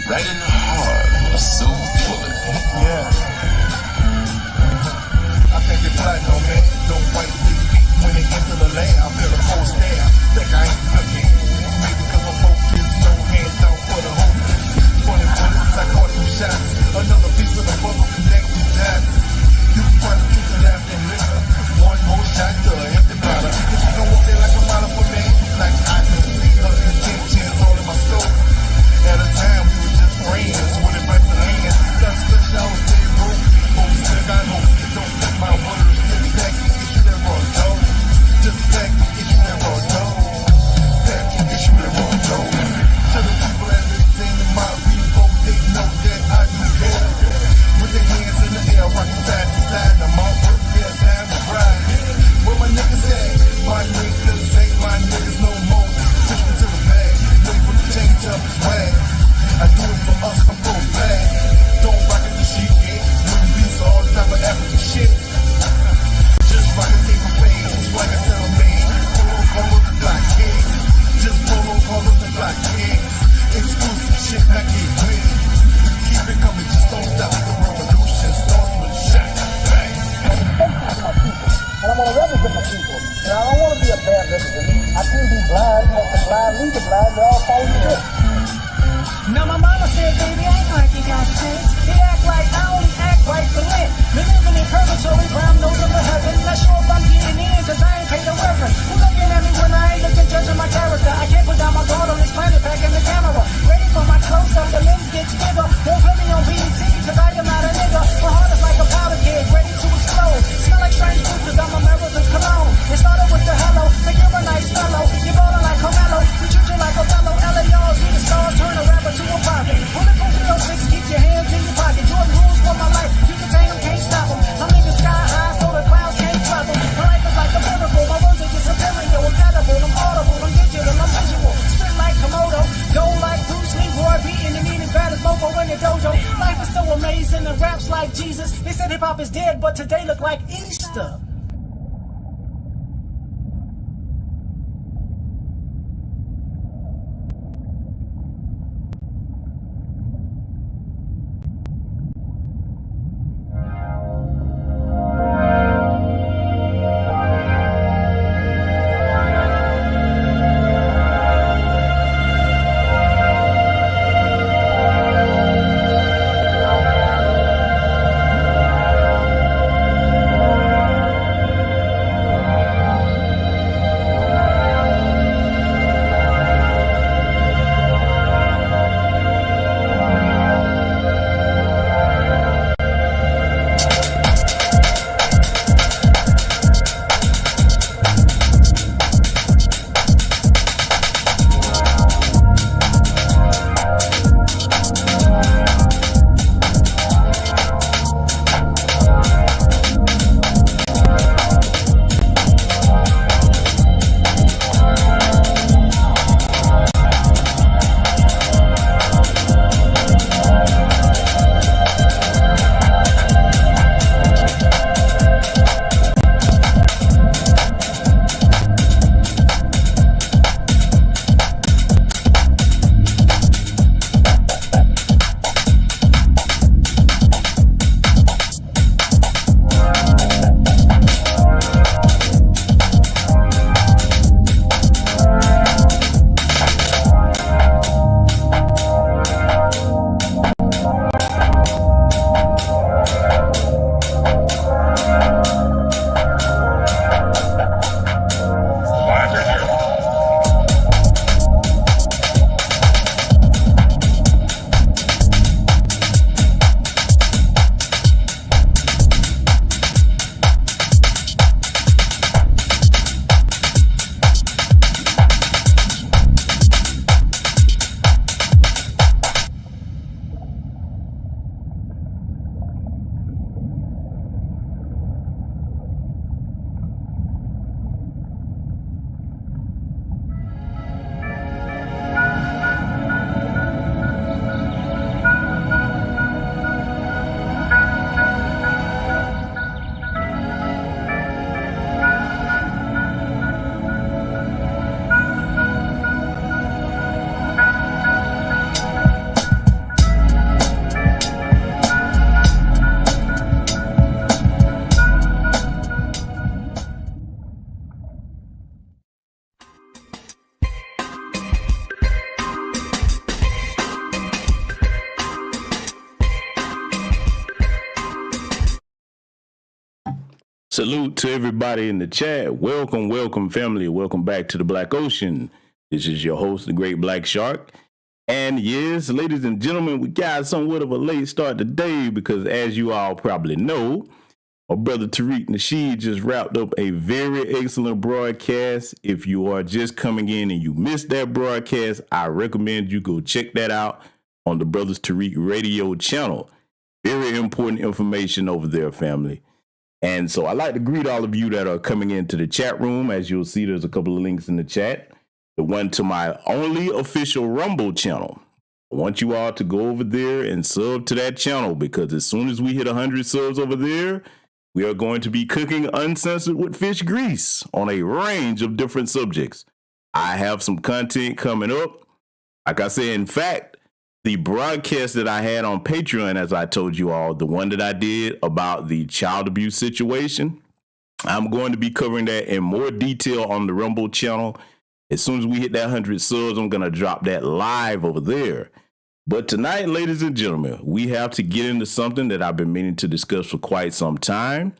Right in the heart of a silver bullet. Yeah. I think it's platinum, man. Don't wipe these feet when it gets to the lab. I feel a cold stare. Think I ain't looking. Maybe because I'm focused. No hands down for the hopeless. Funny bullets, I caught some shots. Another piece of the puzzle connected dots. You can find the truth and laugh and liquor. One more shot to an empty bladder. If you don't walk there like a model for me, like I can see her intentions all in my store. At a time we were just friends, with advice in hand. That's the show, stay broke. But we still got hope. Don't take my words, just back and get you that raw dough. Just back and get you that raw dough. Back and get you that raw dough. To the people that listen to my people, they know that I do care. With their hands in the air, rocking side to side. I'm all work, yeah, time to ride. Where my niggas at? My niggas ain't my niggas no more. Push me to the bag, label to change up his way. I do it for us, I'm so bad. Don't rock it the sheet, yeah. Wouldn't be so all type of African shit. Just rock it, take a face, like I tell a man. Polo colors and black kings. Just polo colors and black kings. Exclusive shit, I get with. Keep it coming, just don't stop. The revolution starts with a shot. Bang. And I'm gonna represent my people. And I don't want to be a bad representative. I can't be blind, let the blind lead the blind, they all follow the trick. Now my mama said, baby, act like you got sense. He act like I only act right for rent. Been living in purgatory, brown nose of the heaven. Not sure if I'm getting in, cause I ain't paid a reverend. Who looking at me when I ain't looking, judging my character? I can't put down my guard on this planet, back in the camera. Ready for my close-up, the lens gets bigger. Won't play me on BET, cause I am not a nigga. My heart is like a powder keg, ready to explode. Smell like strange food, cause I'm America's cologne. It started with the hello, think you're a nice fellow. You're ballin' like Carmelo, we treat you like a fellow. LAOs, we the stars, turn a rapper to a prophet. Bulletproof 306, keep your hands in your pocket. Jordan rules for my life, you can tame them, can't stop them. I'm niggas sky high, so the clouds can't drop them. My life is like a miracle, my words are just superior. I'm edible, I'm audible, I'm digital, I'm visual. Spit like Komodo, go like Bruce Lee, Roy beating and eating bad as Mofo in the dojo. Life is so amazing and raps like Jesus. They said hip-hop is dead, but today look like Easter. Salute to everybody in the chat. Welcome, family. Welcome back to the Black Ocean. This is your host, the Great Black Shark. And yes, ladies and gentlemen, we got somewhat of a late start today because, as you all probably know, my brother Tariq Nasheed just wrapped up a very excellent broadcast. If you are just coming in and you missed that broadcast, I recommend you go check that out on the Brothers Tariq radio channel. Very important information over there, family. And so I'd like to greet all of you that are coming into the chat room. As you'll see, there's a couple of links in the chat. The one to my only official Rumble channel. I want you all to go over there and sub to that channel because as soon as we hit 100 subs over there, we are going to be cooking uncensored with fish grease on a range of different subjects. I have some content coming up. Like I said, in fact, the broadcast that I had on Patreon, as I told you all, the one that I did about the child abuse situation, I'm going to be covering that in more detail on the Rumble channel. As soon as we hit that 100 subs, I'm going to drop that live over there. But tonight, ladies and gentlemen, we have to get into something that I've been meaning to discuss for quite some time.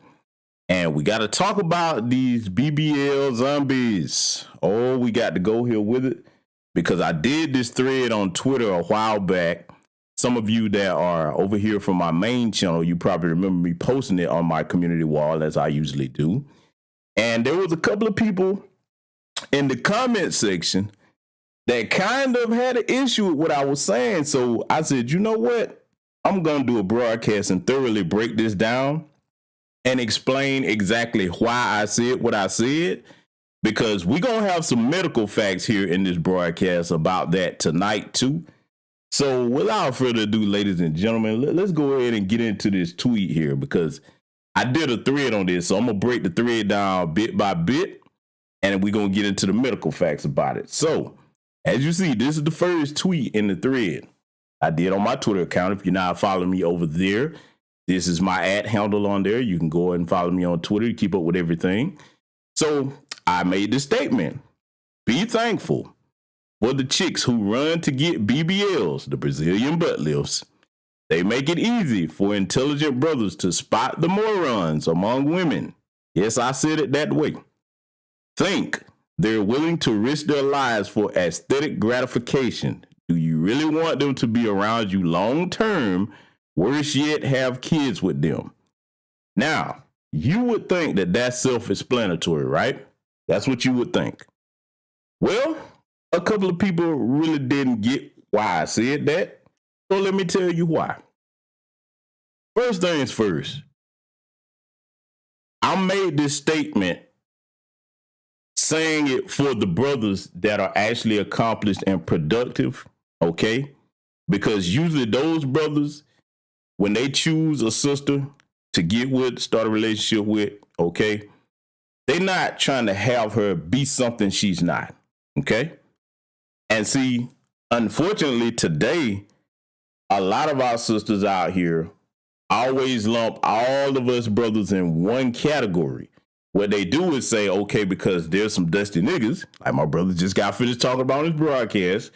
And we got to talk about these B.B.L zombies. Oh, we got to go here with it because I did this thread on Twitter a while back. Some of you that are over here from my main channel, you probably remember me posting it on my community wall as I usually do. And there was a couple of people in the comment section that kind of had an issue with what I was saying. So I said, you know what? I'm going to do a broadcast and thoroughly break this down and explain exactly why I said what I said, because we're going to have some medical facts here in this broadcast about that tonight too. So without further ado, ladies and gentlemen, let's go ahead and get into this tweet here because I did a thread on this. So I'm going to break the thread down bit by bit. And we're going to get into the medical facts about it. So, as you see, this is the first tweet in the thread I did on my Twitter account. If you're not following me over there, this is my @handle on there. You can go ahead and follow me on Twitter to keep up with everything. So, I made this statement. Be thankful for the chicks who run to get BBLs, the Brazilian butt lifts. They make it easy for intelligent brothers to spot the morons among women. Yes, I said it that way. Think they're willing to risk their lives for aesthetic gratification. Do you really want them to be around you long term? Worse yet, have kids with them. Now, you would think that that's self-explanatory, right? That's what you would think. Well, a couple of people really didn't get why I said that. So let me tell you why. First things first, I made this statement saying it for the brothers that are actually accomplished and productive, okay? Because usually those brothers, when they choose a sister to get with, start a relationship with, okay, they're not trying to have her be something she's not, okay? And see, unfortunately today, a lot of our sisters out here always lump all of us brothers in one category. What they do is say, okay, because there's some dusty niggas, like my brother just got finished talking about on his broadcast,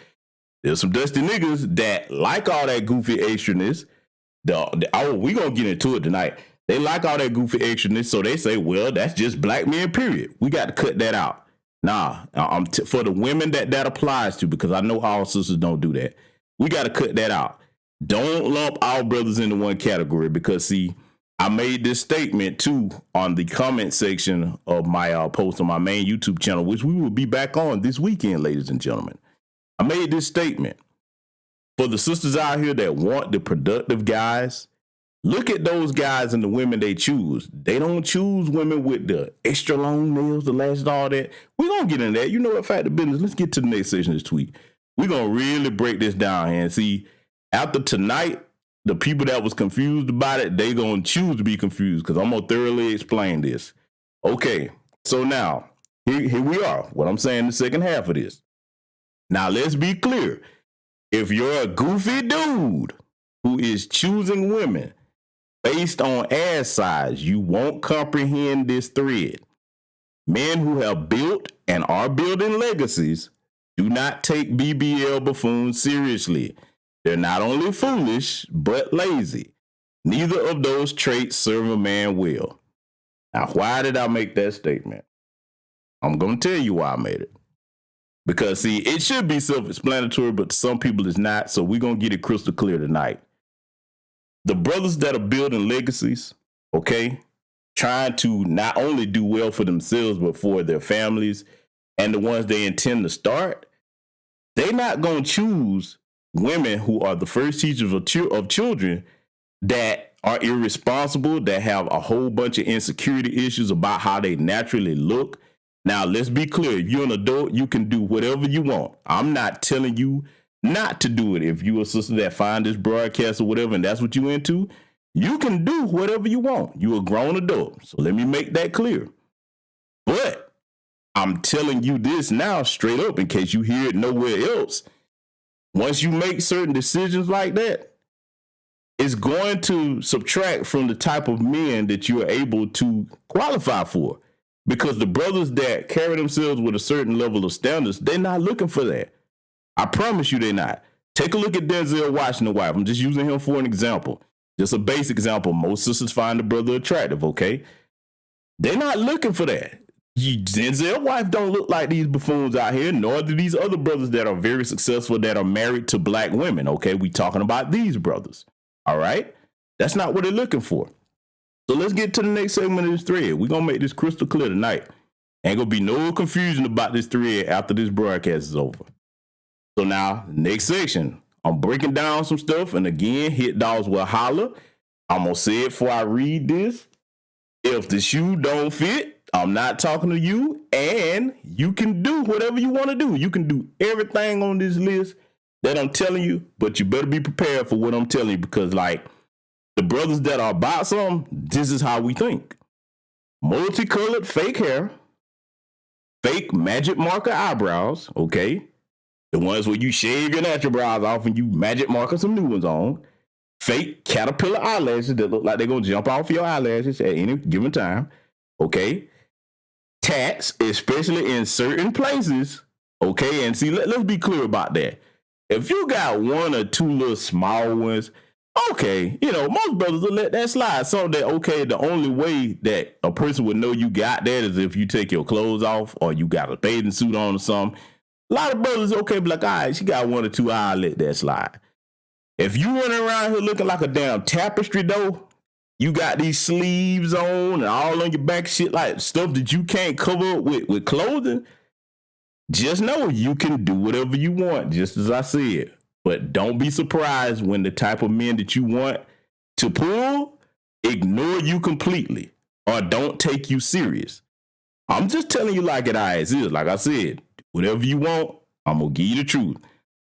there's some dusty niggas that like all that goofy extraness. We gonna get into it tonight. They like all that goofy extraness, so they say, well, that's just black men, period. We got to cut that out. Nah, for the women that applies to, because I know all sisters don't do that. We got to cut that out. Don't lump all brothers into one category because, see, I made this statement too on the comment section of my post on my main YouTube channel, which we will be back on this weekend, ladies and gentlemen. I made this statement for the sisters out here that want the productive guys. Look at those guys and the women they choose. They don't choose women with the extra long nails, the lashes, all that. We're going to get into that. You know what, fact of business. Let's get to the next section of this tweet. We're going to really break this down here and see after tonight, the people that was confused about it, they going to choose to be confused because I'm going to thoroughly explain this. Okay, so now, here we are. What I'm saying, the second half of this. Now, let's be clear. If you're a goofy dude who is choosing women based on ass size, you won't comprehend this thread. Men who have built and are building legacies do not take B.B.L buffoons seriously. They're not only foolish, but lazy. Neither of those traits serve a man well. Now, why did I make that statement? I'm going to tell you why I made it. Because, see, it should be self-explanatory, but to some people it's not. So we're going to get it crystal clear tonight. The brothers that are building legacies, okay, trying to not only do well for themselves, but for their families and the ones they intend to start, they're not going to choose women who are the first teachers of children that are irresponsible, that have a whole bunch of insecurity issues about how they naturally look. Now, let's be clear. If you're an adult, you can do whatever you want. I'm not telling you not to do it. If you're a sister that find this broadcast or whatever, and that's what you into, you can do whatever you want. You're a grown adult. So let me make that clear. But I'm telling you this now straight up in case you hear it nowhere else. Once you make certain decisions like that, it's going to subtract from the type of men that you are able to qualify for. Because the brothers that carry themselves with a certain level of standards, they're not looking for that. I promise you they're not. Take a look at Denzel Washington's wife. I'm just using him for an example. Just a basic example. Most sisters find the brother attractive, okay? They're not looking for that. Denzel's wife don't look like these buffoons out here, nor do these other brothers that are very successful that are married to black women, okay? We talking about these brothers, all right? That's not what they're looking for. So let's get to the next segment of this thread. We're going to make this crystal clear tonight. Ain't going to be no confusion about this thread after this broadcast is over. So now, next section, I'm breaking down some stuff. And again, hit dogs will holler. I'm going to say it before I read this. If the shoe don't fit, I'm not talking to you. And you can do whatever you want to do. You can do everything on this list that I'm telling you. But you better be prepared for what I'm telling you. Because, like, the brothers that are about something, this is how we think. Multicolored fake hair, fake magic marker eyebrows, okay? The ones where you shave your natural brows off and you magic marker some new ones on. Fake caterpillar eyelashes that look like they're going to jump off your eyelashes at any given time, okay? Tats, especially in certain places, okay? And see, let's be clear about that. If you got one or two little small ones, okay, you know, most brothers will let that slide. So that, okay, the only way that a person would know you got that is if you take your clothes off or you got a bathing suit on or something. A lot of brothers, okay, be like, all right, she got one or two, I'll let that slide. If you running around here looking like a damn tapestry, though, you got these sleeves on and all on your back, shit like stuff that you can't cover up with clothing, just know you can do whatever you want, just as I said. But don't be surprised when the type of men that you want to pull ignore you completely or don't take you serious. I'm just telling you like it is. Like I said, whatever you want, I'm going to give you the truth.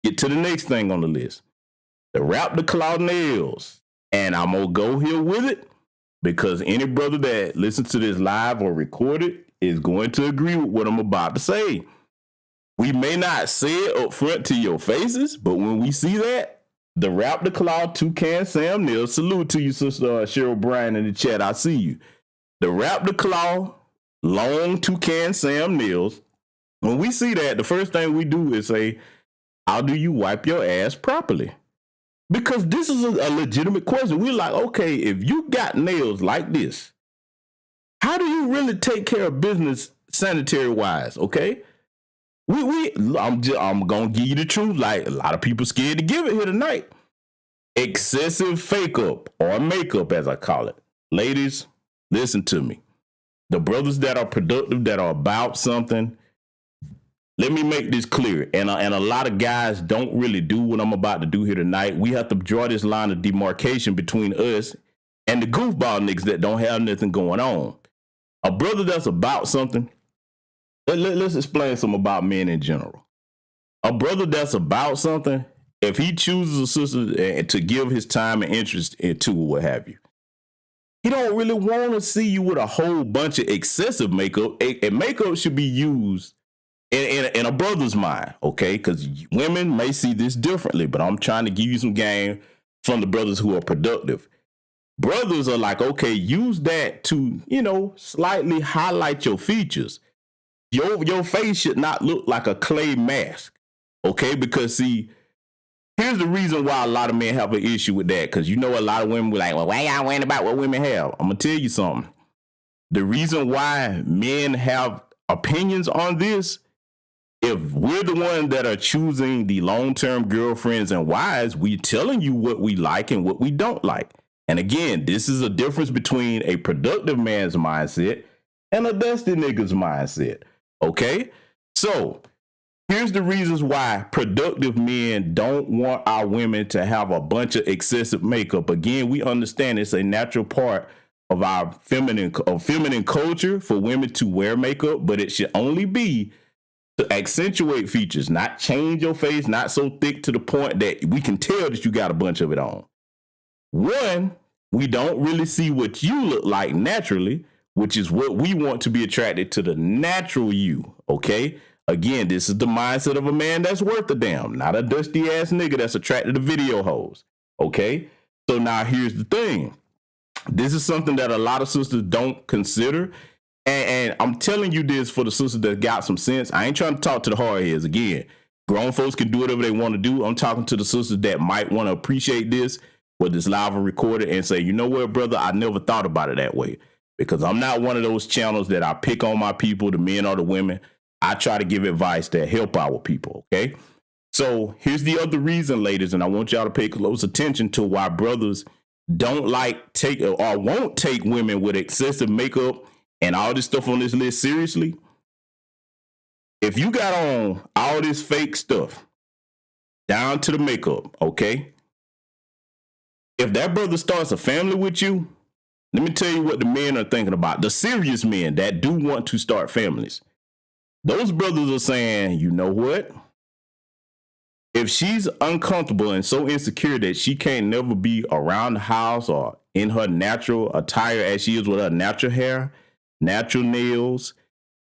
Get to the next thing on the list. The wrap the claw nails. And I'm going to go here with it because any brother that listens to this live or recorded is going to agree with what I'm about to say. We may not say it up front to your faces, but when we see that, the wrap the claw toucan Sam Nils, salute to you, sister Cheryl Bryan in the chat. I see you. The wrap the claw long toucan Sam Nils. When we see that, the first thing we do is say, how do you wipe your ass properly? Because this is a legitimate question. We're like, okay, if you got nails like this, how do you really take care of business sanitary wise? Okay. I'm gonna give you the truth. Like a lot of people scared to give it here tonight. Excessive fake up or makeup, as I call it. Ladies, listen to me. The brothers that are productive, that are about something, let me make this clear. And a lot of guys don't really do what I'm about to do here tonight. We have to draw this line of demarcation between us and the goofball niggas that don't have nothing going on. A brother that's about something. Let's explain something about men in general. A brother that's about something, if he chooses a sister to give his time and interest into what have you, he don't really want to see you with a whole bunch of excessive makeup. And makeup should be used in a brother's mind, okay? Because women may see this differently, but I'm trying to give you some game from the brothers who are productive. Brothers are like, okay, use that to, slightly highlight your features. Your face should not look like a clay mask, okay? Because, see, here's the reason why a lot of men have an issue with that. Because a lot of women be like, well, why y'all worrying about what women have? I'm going to tell you something. The reason why men have opinions on this, if we're the ones that are choosing the long-term girlfriends and wives, we're telling you what we like and what we don't like. And again, this is a difference between a productive man's mindset and a dusty nigga's mindset. Okay? So here's the reasons why productive men don't want our women to have a bunch of excessive makeup. Again, we understand it's a natural part of our feminine culture for women to wear makeup, but it should only be to accentuate features, not change your face, not so thick to the point that we can tell that you got a bunch of it on. One, we don't really see what you look like naturally, which is what we want to be attracted to, the natural you, okay? Again, this is the mindset of a man that's worth a damn, not a dusty ass nigga that's attracted to video hoes, okay? So now here's the thing. This is something that a lot of sisters don't consider. And I'm telling you this for the sisters that got some sense. I ain't trying to talk to the hardheads. Again, grown folks can do whatever they want to do. I'm talking to the sisters that might want to appreciate this, whether it's live or recorded, and say, you know what, brother, I never thought about it that way. Because I'm not one of those channels that I pick on my people, the men or the women. I try to give advice that help our people, okay? So here's the other reason, ladies, and I want y'all to pay close attention to why brothers don't take or won't take women with excessive makeup and all this stuff on this list seriously. If you got on all this fake stuff down to the makeup, okay? If that brother starts a family with you, let me tell you what the men are thinking about. The serious men that do want to start families. Those brothers are saying, you know what? If she's uncomfortable and so insecure that she can't never be around the house or in her natural attire as she is with her natural hair, natural nails,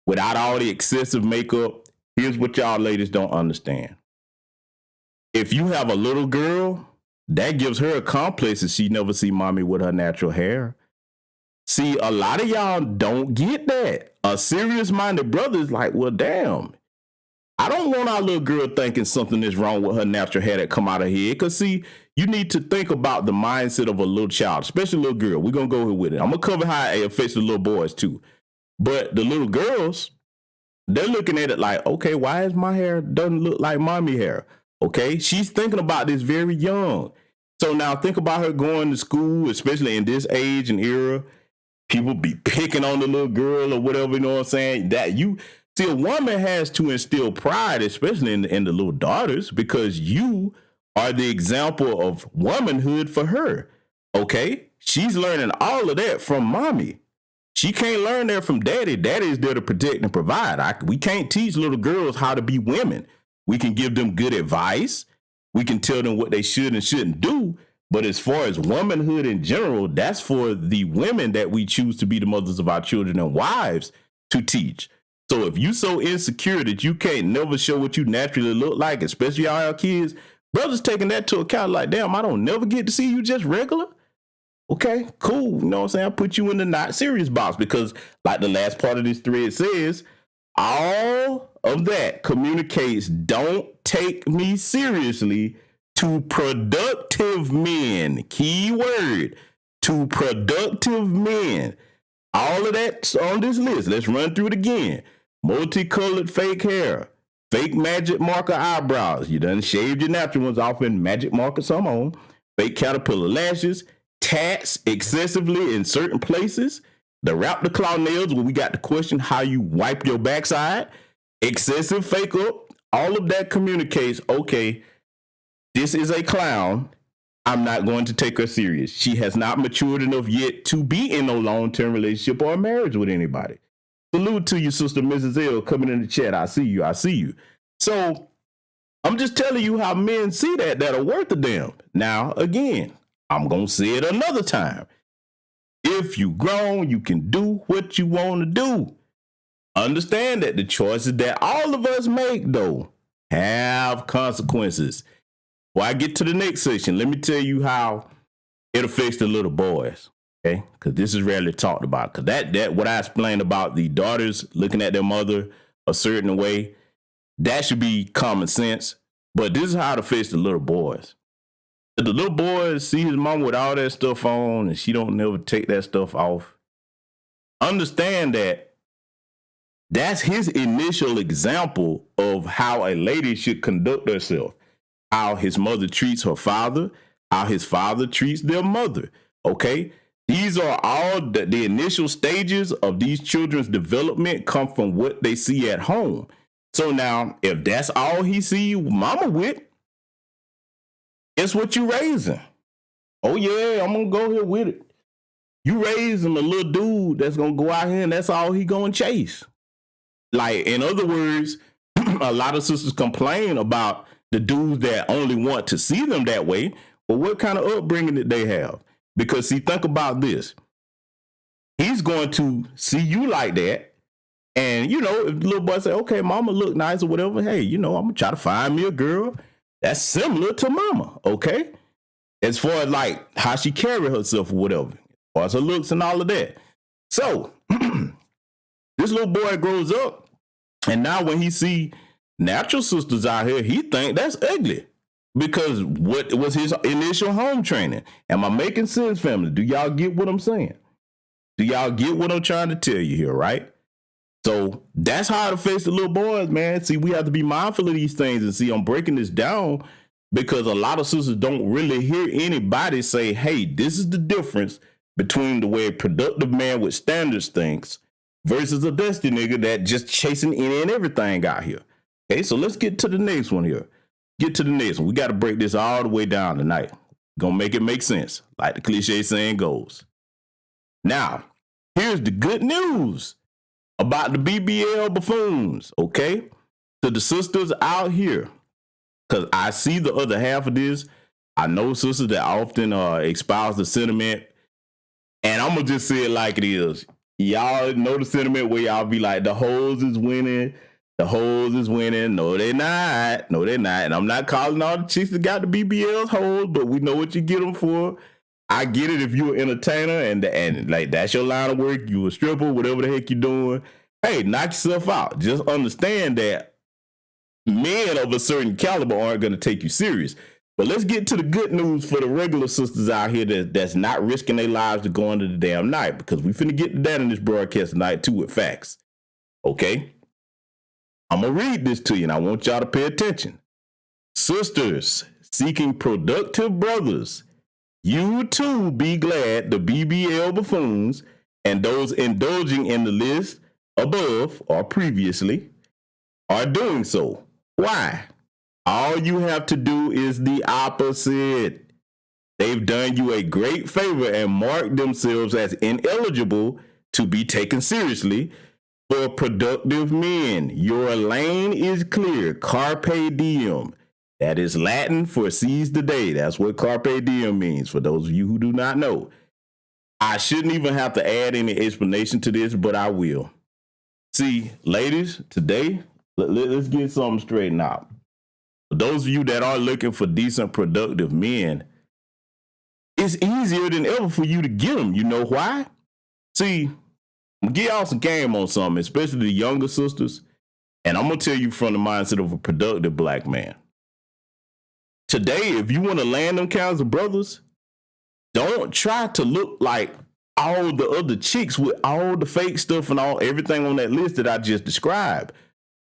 without all the excessive makeup, here's what y'all ladies don't understand. If you have a little girl, that gives her a complex if she never see mommy with her natural hair. See, a lot of y'all don't get that. A serious-minded brother is like, well, damn, I don't want our little girl thinking something is wrong with her natural hair that come out of her head. Because, see, you need to think about the mindset of a little child, especially a little girl. We're going to go here with it. I'm going to cover how it affects the little boys, too. But the little girls, they're looking at it like, okay, why is my hair doesn't look like mommy hair? Okay, she's thinking about this very young. So now think about her going to school, especially in this age and era. People be picking on the little girl or whatever, you know what I'm saying? That you see, a woman has to instill pride, especially in the little daughters, because you are the example of womanhood for her. Okay, she's learning all of that from mommy. She can't learn that from daddy. Daddy is there to protect and provide. We can't teach little girls how to be women. We can give them good advice. We can tell them what they should and shouldn't do. But as far as womanhood in general, that's for the women that we choose to be the mothers of our children and wives to teach. So if you so insecure that you can't never show what you naturally look like, especially our kids, brothers taking that to account like, damn, I don't never get to see you just regular. Okay, cool. You know what I'm saying? I put you in the not serious box because like the last part of this thread says, all of that communicates don't take me seriously to productive men. Key word, to productive men. All of that's on this list. Let's run through it again. Multicolored fake hair, fake magic marker eyebrows. You done shaved your natural ones off and magic marker some on. Fake caterpillar lashes, tats excessively in certain places. The raptor claw nails where we got the question how you wipe your backside. Excessive fake up. All of that communicates, okay, this is a clown. I'm not going to take her serious. She has not matured enough yet to be in a long-term relationship or a marriage with anybody. Salute to you, sister Mrs. L, coming in the chat. I see you. I see you. So I'm just telling you how men see that are worth a damn. Now, again, I'm going to say it another time. If you grown, you can do what you want to do. Understand that the choices that all of us make, though, have consequences. Before I get to the next section, let me tell you how it affects the little boys, okay? Because this is rarely talked about. Because that what I explained about the daughters looking at their mother a certain way, that should be common sense. But this is how it affects the little boys. If the little boys see his mom with all that stuff on and she don't never take that stuff off, understand that that's his initial example of how a lady should conduct herself, how his mother treats her father, how his father treats their mother. Okay. These are all the initial stages of these children's development come from what they see at home. So now, if that's all he see mama with, it's what you raising. Oh yeah, I'm gonna go here with it. You raising a little dude that's gonna go out here and that's all he gonna chase. Like, in other words, a lot of sisters complain about the dudes that only want to see them that way. But what kind of upbringing did they have? Because see, think about this. He's going to see you like that. And, you know, if the little boy say, okay, mama look nice or whatever, hey, you know, I'm going to try to find me a girl that's similar to mama, okay? As far as, like, how she carry herself or whatever, as far as her looks and all of that. So, this little boy grows up, and now when he see natural sisters out here, he think that's ugly. Because what was his initial home training? Am I making sense, family? Do y'all get what I'm saying? Do y'all get what I'm trying to tell you here, right? So that's how to face the little boys, man. See, we have to be mindful of these things. And see, I'm breaking this down because a lot of sisters don't really hear anybody say, hey, this is the difference between the way a productive man with standards thinks versus a dusty nigga that just chasing any and everything out here. Okay, so let's get to the next one here. Get to the next one. We got to break this all the way down tonight. Gonna make it make sense, like the cliche saying goes. Now, here's the good news about the B.B.L buffoons, okay? To the sisters out here, because I see the other half of this. I know sisters that often espouse the sentiment, and I'm going to just say it like it is. Y'all know the sentiment where y'all be like, the hoes is winning. The hoes is winning. No, they're not. No, they're not. And I'm not calling all the chicks that got the BBLs hoes, but we know what you get them for. I get it if you're an entertainer and like that's your line of work. You a stripper, whatever the heck you're doing. Hey, knock yourself out. Just understand that men of a certain caliber aren't going to take you serious. But let's get to the good news for the regular sisters out here that's not risking their lives to go under the damn night, because we finna get to that in this broadcast tonight too with facts. Okay? I'm going to read this to you, and I want y'all to pay attention. Sisters seeking productive brothers, you too be glad the B.B.L buffoons and those indulging in the list above or previously are doing so. Why? All you have to do is the opposite. They've done you a great favor and marked themselves as ineligible to be taken seriously for productive men. Your lane is clear. Carpe diem. That is Latin for seize the day. That's what carpe diem means, for those of you who do not know. I shouldn't even have to add any explanation to this, but I will. See, ladies, today, let's get something straightened out. For those of you that are looking for decent, productive men, it's easier than ever for you to get them. You know why? See, I'm going to give y'all some game on something, especially the younger sisters. And I'm going to tell you from the mindset of a productive black man. Today, if you want to land them kinds of brothers, don't try to look like all the other chicks with all the fake stuff and everything on that list that I just described.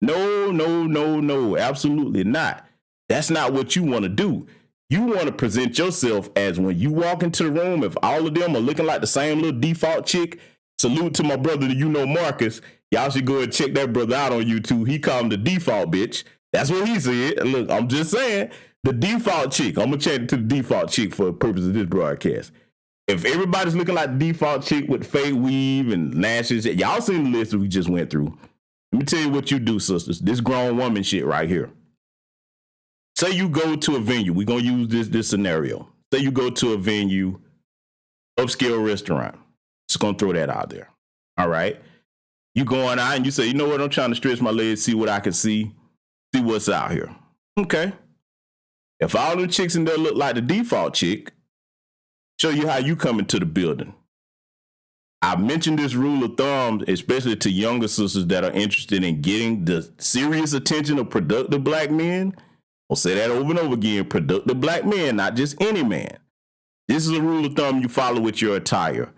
No, absolutely not. That's not what you want to do. You want to present yourself as, when you walk into the room, if all of them are looking like the same little default chick, salute to my brother, Marcus. Y'all should go and check that brother out on YouTube. He called him the default bitch. That's what he said. Look, I'm just saying, the default chick. I'm going to change it to the default chick for the purpose of this broadcast. If everybody's looking like the default chick with fake weave and lashes, y'all seen the list that we just went through. Let me tell you what you do, sisters. This grown woman shit right here. Say you go to a venue. We're going to use this scenario. Say you go to a venue, upscale restaurant. Just going to throw that out there. All right. You going out and you say, you know what? I'm trying to stretch my legs, see what I can see what's out here. Okay. If all them chicks in there look like the default chick, show you how you come into the building. I mentioned this rule of thumb, especially to younger sisters that are interested in getting the serious attention of productive black men. I'll say that over and over again. Productive black men, not just any man. This is a rule of thumb you follow with your attire.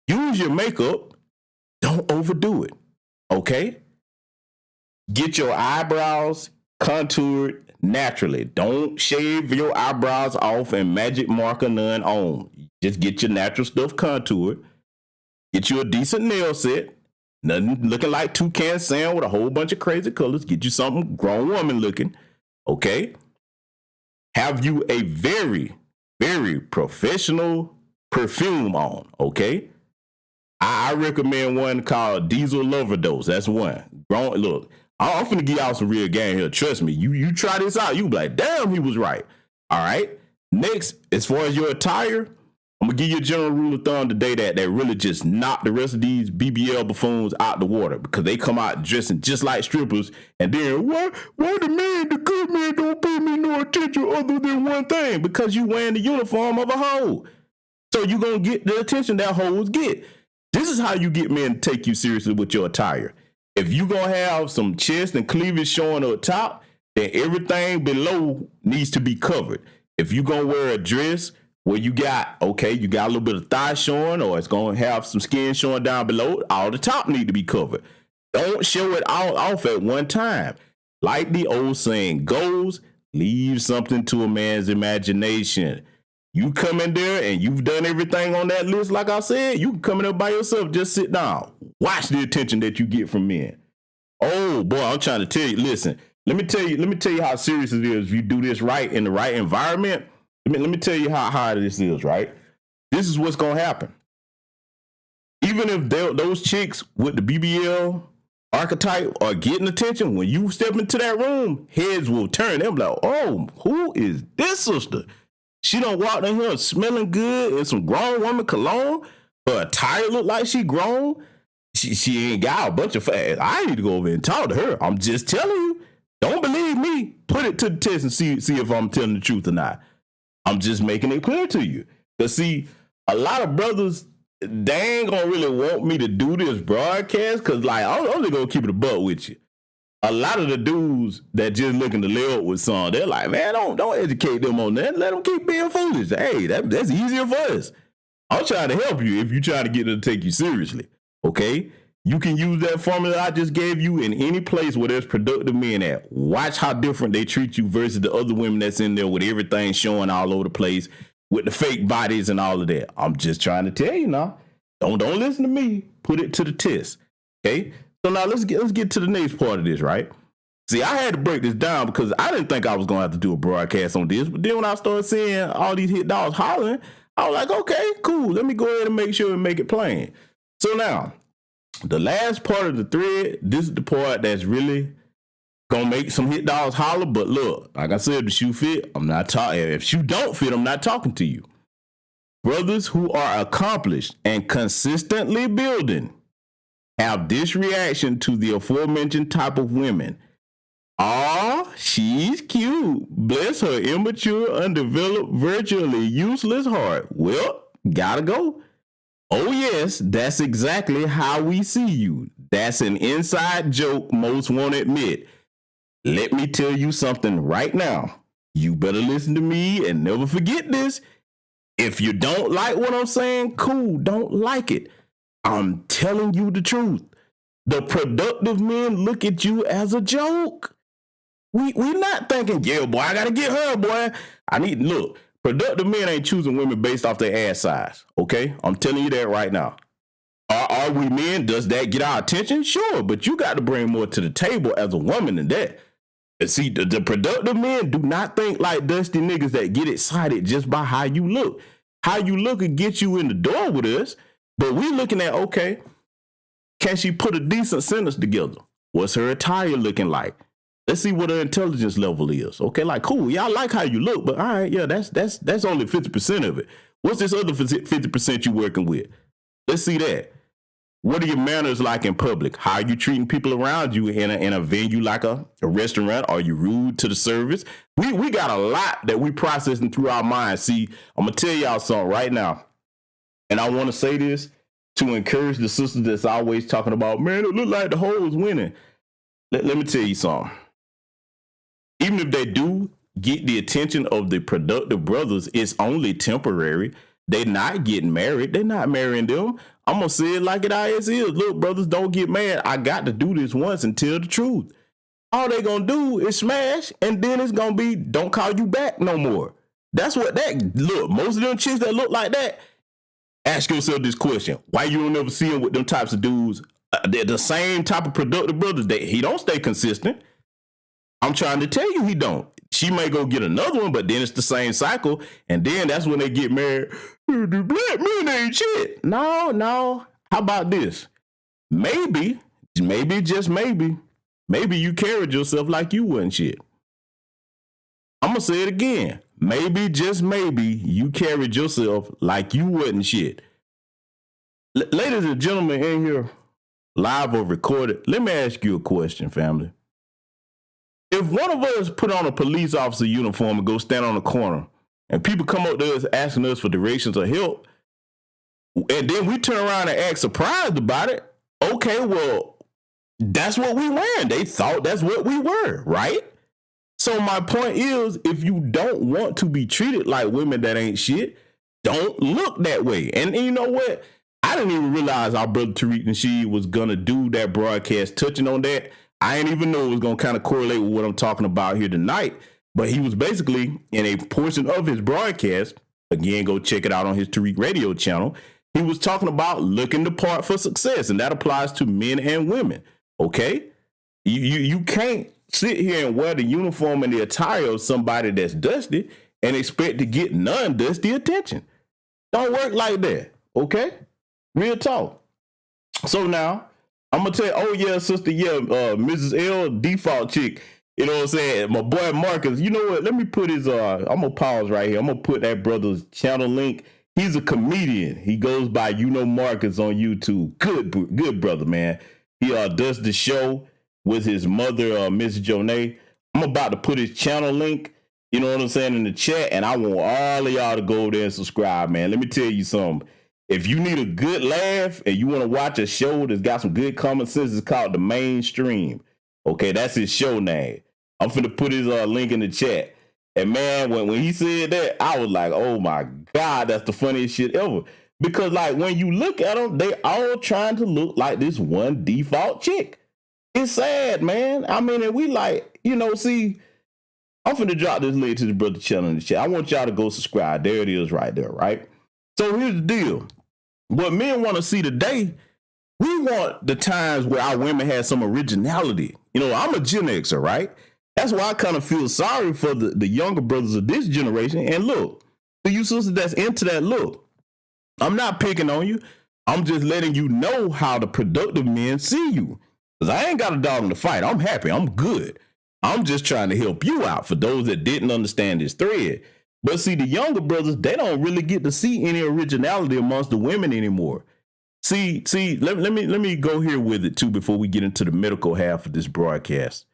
Use your makeup. Don't overdo it. Okay? Get your eyebrows contoured naturally. Don't shave your eyebrows off and magic marker none on. Just get your natural stuff contoured. Get you a decent nail set. Nothing looking like Toucan Sam with a whole bunch of crazy colors. Get you something grown woman looking. Okay? Have you a very, very professional perfume on. Okay? I recommend one called Diesel Overdose. That's one. Look, I'm finna give y'all some real game here. Trust me. You try this out. You be like, damn, he was right. All right. Next, as far as your attire, I'm gonna give you a general rule of thumb today that really just knock the rest of these B.B.L buffoons out the water because they come out dressing just like strippers. And then why the good man don't pay me no attention other than one thing? Because you wearing the uniform of a hoe. So you gonna get the attention that hoes get. This is how you get men to take you seriously with your attire. If you gonna have some chest and cleavage showing up top, then everything below needs to be covered. If you gonna wear a dress where you got a little bit of thigh showing, or it's gonna have some skin showing down below, all the top need to be covered. Don't show it all off at one time. Like the old saying goes, leave something to a man's imagination. You come in there and you've done everything on that list, like I said, you can come in there by yourself, just sit down. Watch the attention that you get from men. Oh boy, I'm trying to tell you, listen, let me tell you how serious it is if you do this right in the right environment. Let me tell you how hard this is, right? This is what's gonna happen. Even if those chicks with the B.B.L archetype are getting attention, when you step into that room, heads will turn. They'll be like, oh, who is this sister? She done walked in here smelling good in some grown woman cologne. Her attire look like she grown. She ain't got a bunch of fat. I need to go over and talk to her. I'm just telling you. Don't believe me. Put it to the test and see if I'm telling the truth or not. I'm just making it clear to you. Because see, a lot of brothers, they ain't gonna really want me to do this broadcast because like I'm only gonna keep it a buck with you. A lot of the dudes that just looking to lay up with some, they're like, man, don't educate them on that. Let them keep being foolish. Hey, that's easier for us. I'm trying to help you if you try to get them to take you seriously. Okay? You can use that formula I just gave you in any place where there's productive men at. Watch how different they treat you versus the other women that's in there with everything showing all over the place with the fake bodies and all of that. I'm just trying to tell you now. Don't listen to me. Put it to the test. Okay? So now let's get to the next part of this, right? See, I had to break this down because I didn't think I was going to have to do a broadcast on this. But then when I started seeing all these hit dogs hollering, I was like, okay, cool. Let me go ahead and make sure and make it plain. So now, the last part of the thread, this is the part that's really going to make some hit dogs holler. But look, like I said, the shoe fit, I'm not talking. If shoe don't fit, I'm not talking to you. Brothers who are accomplished and consistently building have this reaction to the aforementioned type of women. Oh, she's cute. Bless her immature, undeveloped, virtually useless heart. Well, gotta go. Oh yes, that's exactly how we see you. That's an inside joke most won't admit. Let me tell you something right now. You better listen to me and never forget this. If you don't like what I'm saying, cool, don't like it. I'm telling you the truth. The productive men look at you as a joke. We're not thinking, yeah, boy, I gotta get her, boy. Look, productive men ain't choosing women based off their ass size, okay? I'm telling you that right now. Are we men? Does that get our attention? Sure, but you got to bring more to the table as a woman than that. And see, the productive men do not think like dusty niggas that get excited just by how you look. How you look will get you in the door with us, but we looking at, okay, can she put a decent sentence together? What's her attire looking like? Let's see what her intelligence level is. Okay, like, cool, y'all like how you look, but all right, yeah, that's only 50% of it. What's this other 50% you working with? Let's see that. What are your manners like in public? How are you treating people around you in a venue like a restaurant? Are you rude to the service? We got a lot that we processing through our minds. See, I'm going to tell y'all something right now. And I want to say this to encourage the sisters that's always talking about, man, it look like the hoes winning. Let me tell you something. Even if they do get the attention of the productive brothers, it's only temporary. They not getting married. They not marrying them. I'm gonna say it like it is. Look, brothers, don't get mad. I got to do this once and tell the truth. All they gonna do is smash, and then it's gonna be don't call you back no more. That's what that look. Most of them chicks that look like that, ask yourself this question: why you don't ever see them with them types of dudes? They're the same type of productive brothers. He don't stay consistent. I'm trying to tell you, he don't. She may go get another one, but then it's the same cycle, and then that's when they get married. The black men ain't shit. No. How about this? Maybe, just maybe you carried yourself like you wasn't shit. I'm gonna say it again. Maybe, just maybe, you carried yourself like you wasn't shit. Ladies and gentlemen in here, live or recorded, let me ask you a question, family. If one of us put on a police officer uniform and go stand on a corner, and people come up to us asking us for directions or help, and then we turn around and act surprised about it, okay, well, that's what we wearing. They thought that's what we were, right? So my point is, if you don't want to be treated like women that ain't shit, don't look that way. And you know what? I didn't even realize our brother Tariq Nasheed was going to do that broadcast touching on that. I didn't even know it was going to kind of correlate with what I'm talking about here tonight. But he was basically in a portion of his broadcast. Again, go check it out on his Tariq radio channel. He was talking about looking the part for success. And that applies to men and women. Okay? You can't sit here and wear the uniform and the attire of somebody that's dusty and expect to get non-dusty attention. Don't work like that. Okay? Real talk. So now, I'm going to tell you, oh yeah, sister, yeah, Mrs. L, default chick. You know what I'm saying? My boy Marcus, you know what? Let me put his, I'm going to pause right here. I'm going to put that brother's channel link. He's a comedian. He goes by Marcus on YouTube. Good brother, man. He does the show with his mother, Miss Jonay. I'm about to put his channel link, you know what I'm saying, in the chat, and I want all of y'all to go there and subscribe, man. Let me tell you something. If you need a good laugh and you want to watch a show that's got some good common sense, it's called The Mainstream. Okay, that's his show name. I'm finna put his link in the chat. And man, when he said that, I was like, oh my God, that's the funniest shit ever. Because like when you look at them, they all trying to look like this one default chick. It's sad, man. I mean, and we like, you know, see, I'm finna drop this link to the brother channel in the chat. I want y'all to go subscribe. There it is right there, right? So here's the deal. What men want to see today, we want the times where our women had some originality. You know, I'm a Gen Xer, right? That's why I kind of feel sorry for the younger brothers of this generation. And look, for you sisters that's into that look, I'm not picking on you. I'm just letting you know how the productive men see you. Because I ain't got a dog in the fight. I'm happy. I'm good. I'm just trying to help you out for those that didn't understand this thread. But see, the younger brothers, they don't really get to see any originality amongst the women anymore. See, let me go here with it too before we get into the medical half of this broadcast.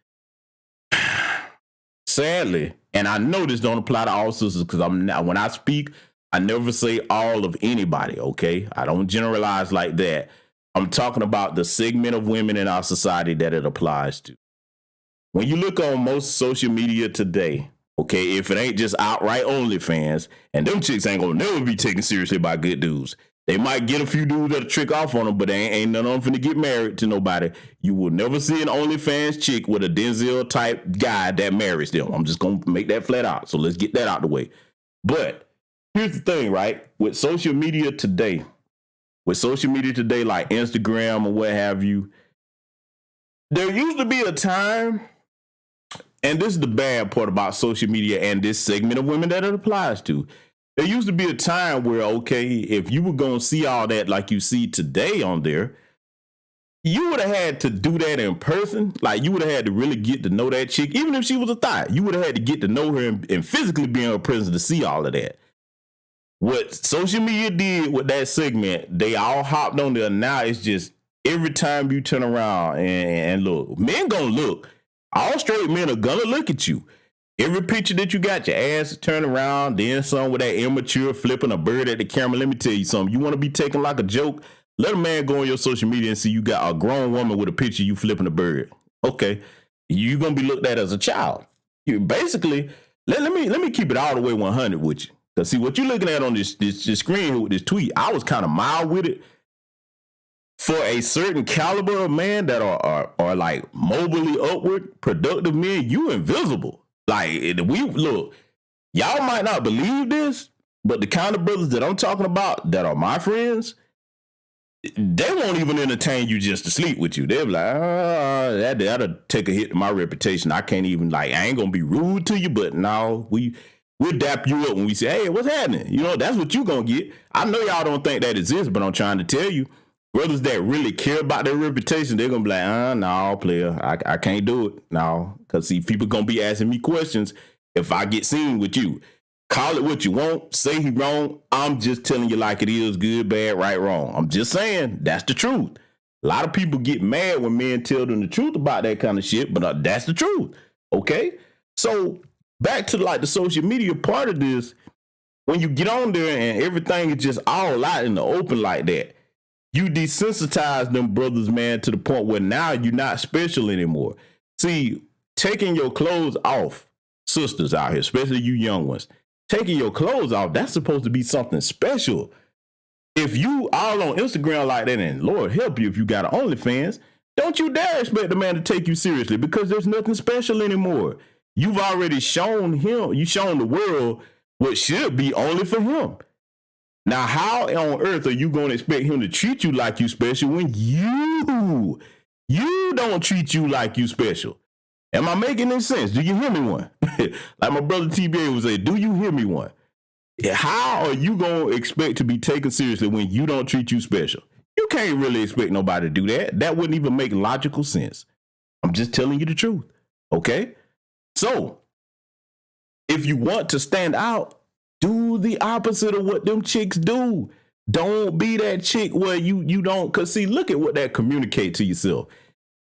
Sadly, and I know this don't apply to all sisters because when I speak, I never say all of anybody, okay? I don't generalize like that. I'm talking about the segment of women in our society that it applies to. When you look on most social media today, okay, if it ain't just outright OnlyFans, and them chicks ain't gonna never be taken seriously by good dudes. They might get a few dudes that'll trick off on them, but they ain't none of them finna get married to nobody. You will never see an OnlyFans chick with a Denzel type guy that marries them. I'm just gonna make that flat out. So let's get that out the way. But here's the thing, right? With social media today, like Instagram or what have you, there used to be a time, and this is the bad part about social media and this segment of women that it applies to. There used to be a time where, okay, if you were going to see all that like you see today on there, you would have had to do that in person. Like you would have had to really get to know that chick. Even if she was a thot, you would have had to get to know her and physically be in her presence to see all of that. What social media did with that segment, they all hopped on there. Now it's just every time you turn around and look, men gonna look. All straight men are gonna look at you. Every picture that you got, your ass is turned around, then some with that immature flipping a bird at the camera. Let me tell you something. You want to be taken like a joke? Let a man go on your social media and see you got a grown woman with a picture of you flipping a bird. Okay, you're gonna be looked at as a child. You basically let me keep it all the way 100 with you. Because see, what you're looking at on this screen here with this tweet, I was kind of mild with it. For a certain caliber of man that are like mobilely upward, productive men, you invisible. Like, we look, y'all might not believe this, but the kind of brothers that I'm talking about that are my friends, they won't even entertain you just to sleep with you. They'll be like, that'll take a hit to my reputation. I can't even, like, I ain't gonna be rude to you, but no, we'll dap you up when we say, hey, what's happening? You know, that's what you gonna get. I know y'all don't think that exists, but I'm trying to tell you, brothers that really care about their reputation, they're gonna be like, no, player, I can't do it. No, because see, people gonna be asking me questions if I get seen with you. Call it what you want, say he wrong. I'm just telling you like it is, good, bad, right, wrong. I'm just saying that's the truth. A lot of people get mad when men tell them the truth about that kind of shit, but that's the truth. Okay, so back to like the social media part of this. When you get on there and everything is just all out in the open like that, you desensitize them brothers, man, to the point where now you're not special anymore. See, taking your clothes off, sisters out here, especially you young ones, taking your clothes off, that's supposed to be something special. If you all on Instagram like that, and Lord help you if you got an OnlyFans, don't you dare expect the man to take you seriously, because there's nothing special anymore. You've already shown him, you shown the world what should be only for him. Now, how on earth are you going to expect him to treat you like you special when you don't treat you like you special? Am I making any sense? Do you hear me one? Like my brother TBA would say, do you hear me one? How are you going to expect to be taken seriously when you don't treat you special? You can't really expect nobody to do that. That wouldn't even make logical sense. I'm just telling you the truth. Okay? So, if you want to stand out, do the opposite of what them chicks do. Don't be that chick where you don't, because see, look at what that communicate to yourself.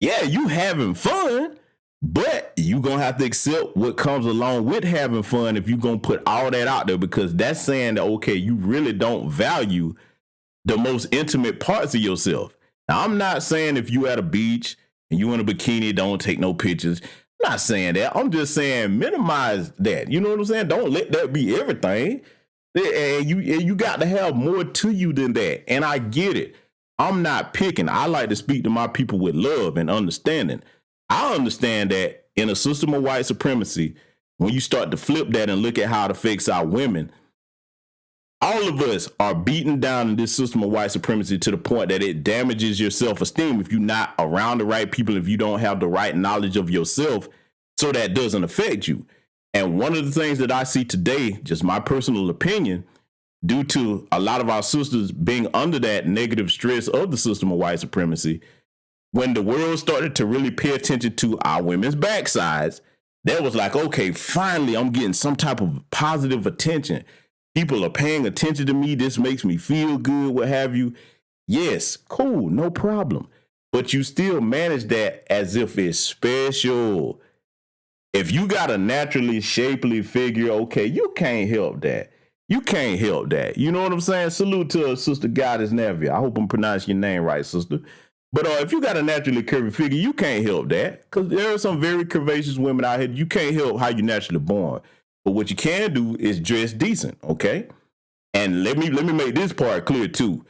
Yeah, you having fun, but you gonna have to accept what comes along with having fun if you gonna put all that out there, because that's saying that, okay, you really don't value the most intimate parts of yourself. Now, I'm not saying if you at a beach and you in a bikini, don't take no pictures. I'm not saying that. I'm just saying minimize that. You know what I'm saying? Don't let that be everything. And you got to have more to you than that. And I get it. I'm not picking. I like to speak to my people with love and understanding. I understand that in a system of white supremacy, when you start to flip that and look at how it affects our women, all of us are beaten down in this system of white supremacy to the point that it damages your self-esteem if you're not around the right people, if you don't have the right knowledge of yourself, so that doesn't affect you. And one of the things that I see today, just my personal opinion, due to a lot of our sisters being under that negative stress of the system of white supremacy, when the world started to really pay attention to our women's backsides, that was like, okay, finally, I'm getting some type of positive attention. People are paying attention to me. This makes me feel good, what have you. Yes, cool, no problem. But you still manage that as if it's special. If you got a naturally shapely figure, okay, you can't help that. You can't help that. You know what I'm saying? Salute to Sister Goddess Navia. I hope I'm pronouncing your name right, sister. But if you got a naturally curvy figure, you can't help that, because there are some very curvaceous women out here. You can't help how you're naturally born. But what you can do is dress decent, okay? And let me make this part clear too.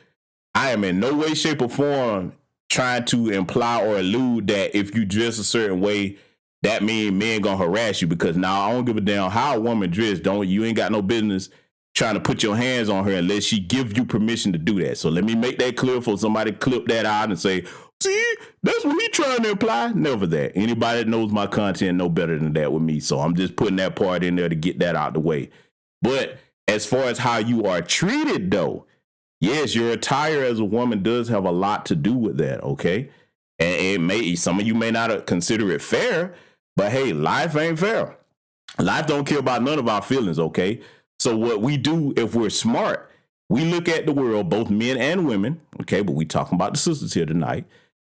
I am in no way, shape, or form trying to imply or allude that if you dress a certain way, that means men gonna harass you, because now I don't give a damn how a woman dress. You ain't got no business trying to put your hands on her unless she give you permission to do that. So let me make that clear for somebody clip that out and say, see, that's what he trying to imply. Never that. Anybody that knows my content know better than that with me. So I'm just putting that part in there to get that out the way. But as far as how you are treated, though, yes, your attire as a woman does have a lot to do with that, okay? And some of you may not consider it fair, but hey, life ain't fair. Life don't care about none of our feelings, okay? So what we do, if we're smart, we look at the world, both men and women, okay, but we talking about the sisters here tonight.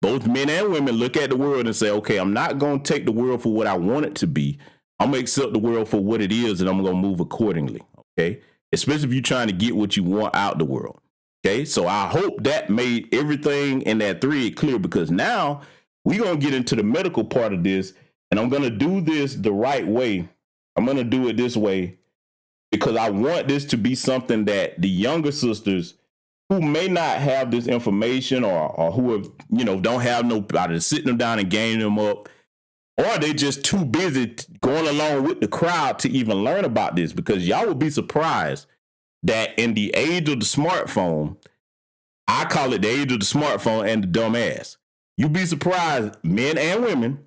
Both men and women look at the world and say, okay, I'm not going to take the world for what I want it to be. I'm going to accept the world for what it is, and I'm going to move accordingly, okay? Especially if you're trying to get what you want out the world, okay? So I hope that made everything in that thread clear, because now we're going to get into the medical part of this, and I'm going to do this the right way. I'm going to do it this way. because I want this to be something that the younger sisters who may not have this information or who have, don't have nobody to sit them down and gain them up, or they just too busy going along with the crowd to even learn about this, because y'all would be surprised that in the age of the smartphone, I call it the age of the smartphone and the dumbass. You'd be surprised, men and women,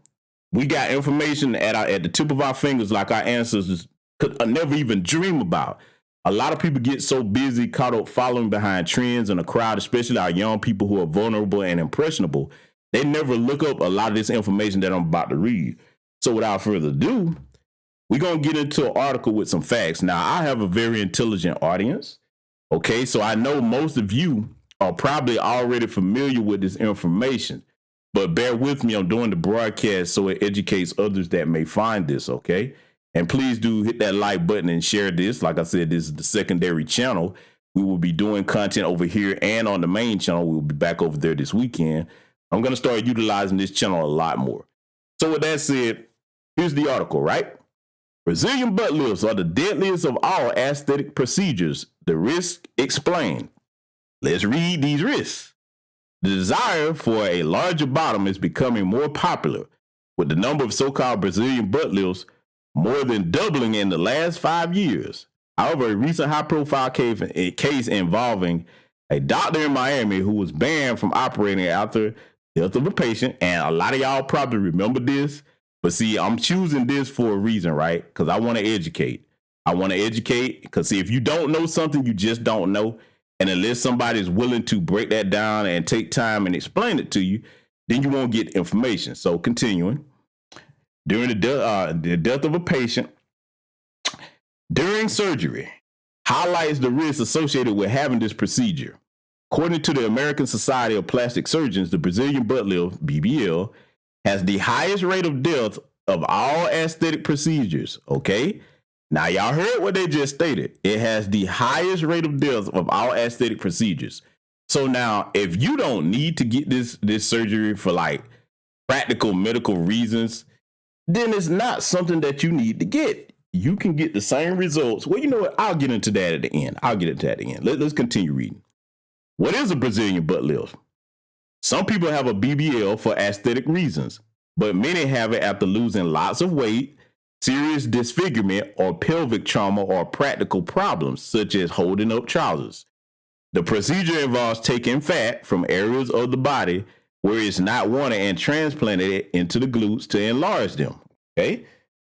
we got information at the tip of our fingers like our ancestors could never even dream about. A lot of people get so busy, caught up following behind trends in a crowd, especially our young people who are vulnerable and impressionable. They never look up a lot of this information that I'm about to read. So without further ado, we're going to get into an article with some facts. Now, I have a very intelligent audience. Okay, so I know most of you are probably already familiar with this information, but bear with me. I'm doing the broadcast so it educates others that may find this, okay? And please do hit that like button and share this. Like I said, this is the secondary channel. We will be doing content over here and on the main channel. We'll be back over there this weekend. I'm going to start utilizing this channel a lot more. So with that said, here's the article, right? Brazilian butt lifts are the deadliest of all aesthetic procedures. The risks explained. Let's read these risks. The desire for a larger bottom is becoming more popular, with the number of so-called Brazilian butt lifts more than doubling in the last 5 years. However, a recent high-profile case involving a doctor in Miami who was banned from operating after death of a patient, and a lot of y'all probably remember this, but see, I'm choosing this for a reason, right? Because I want to educate. I want to educate, because see, if you don't know something, you just don't know, and unless somebody is willing to break that down and take time and explain it to you, then you won't get information. So continuing. During the death of a patient, during surgery, highlights the risks associated with having this procedure. According to the American Society of Plastic Surgeons, the Brazilian butt lift, B.B.L, has the highest rate of death of all aesthetic procedures, okay? Now, y'all heard what they just stated. It has the highest rate of death of all aesthetic procedures. So now, if you don't need to get this surgery for like practical medical reasons, then it's not something that you need to get. You can get the same results. Well, you know what? I'll get into that at the end. Let's continue reading. What is a Brazilian butt lift? Some people have a BBL for aesthetic reasons, but many have it after losing lots of weight, serious disfigurement, or pelvic trauma or practical problems, such as holding up trousers. The procedure involves taking fat from areas of the body where it's not wanted and transplanted it into the glutes to enlarge them. Okay.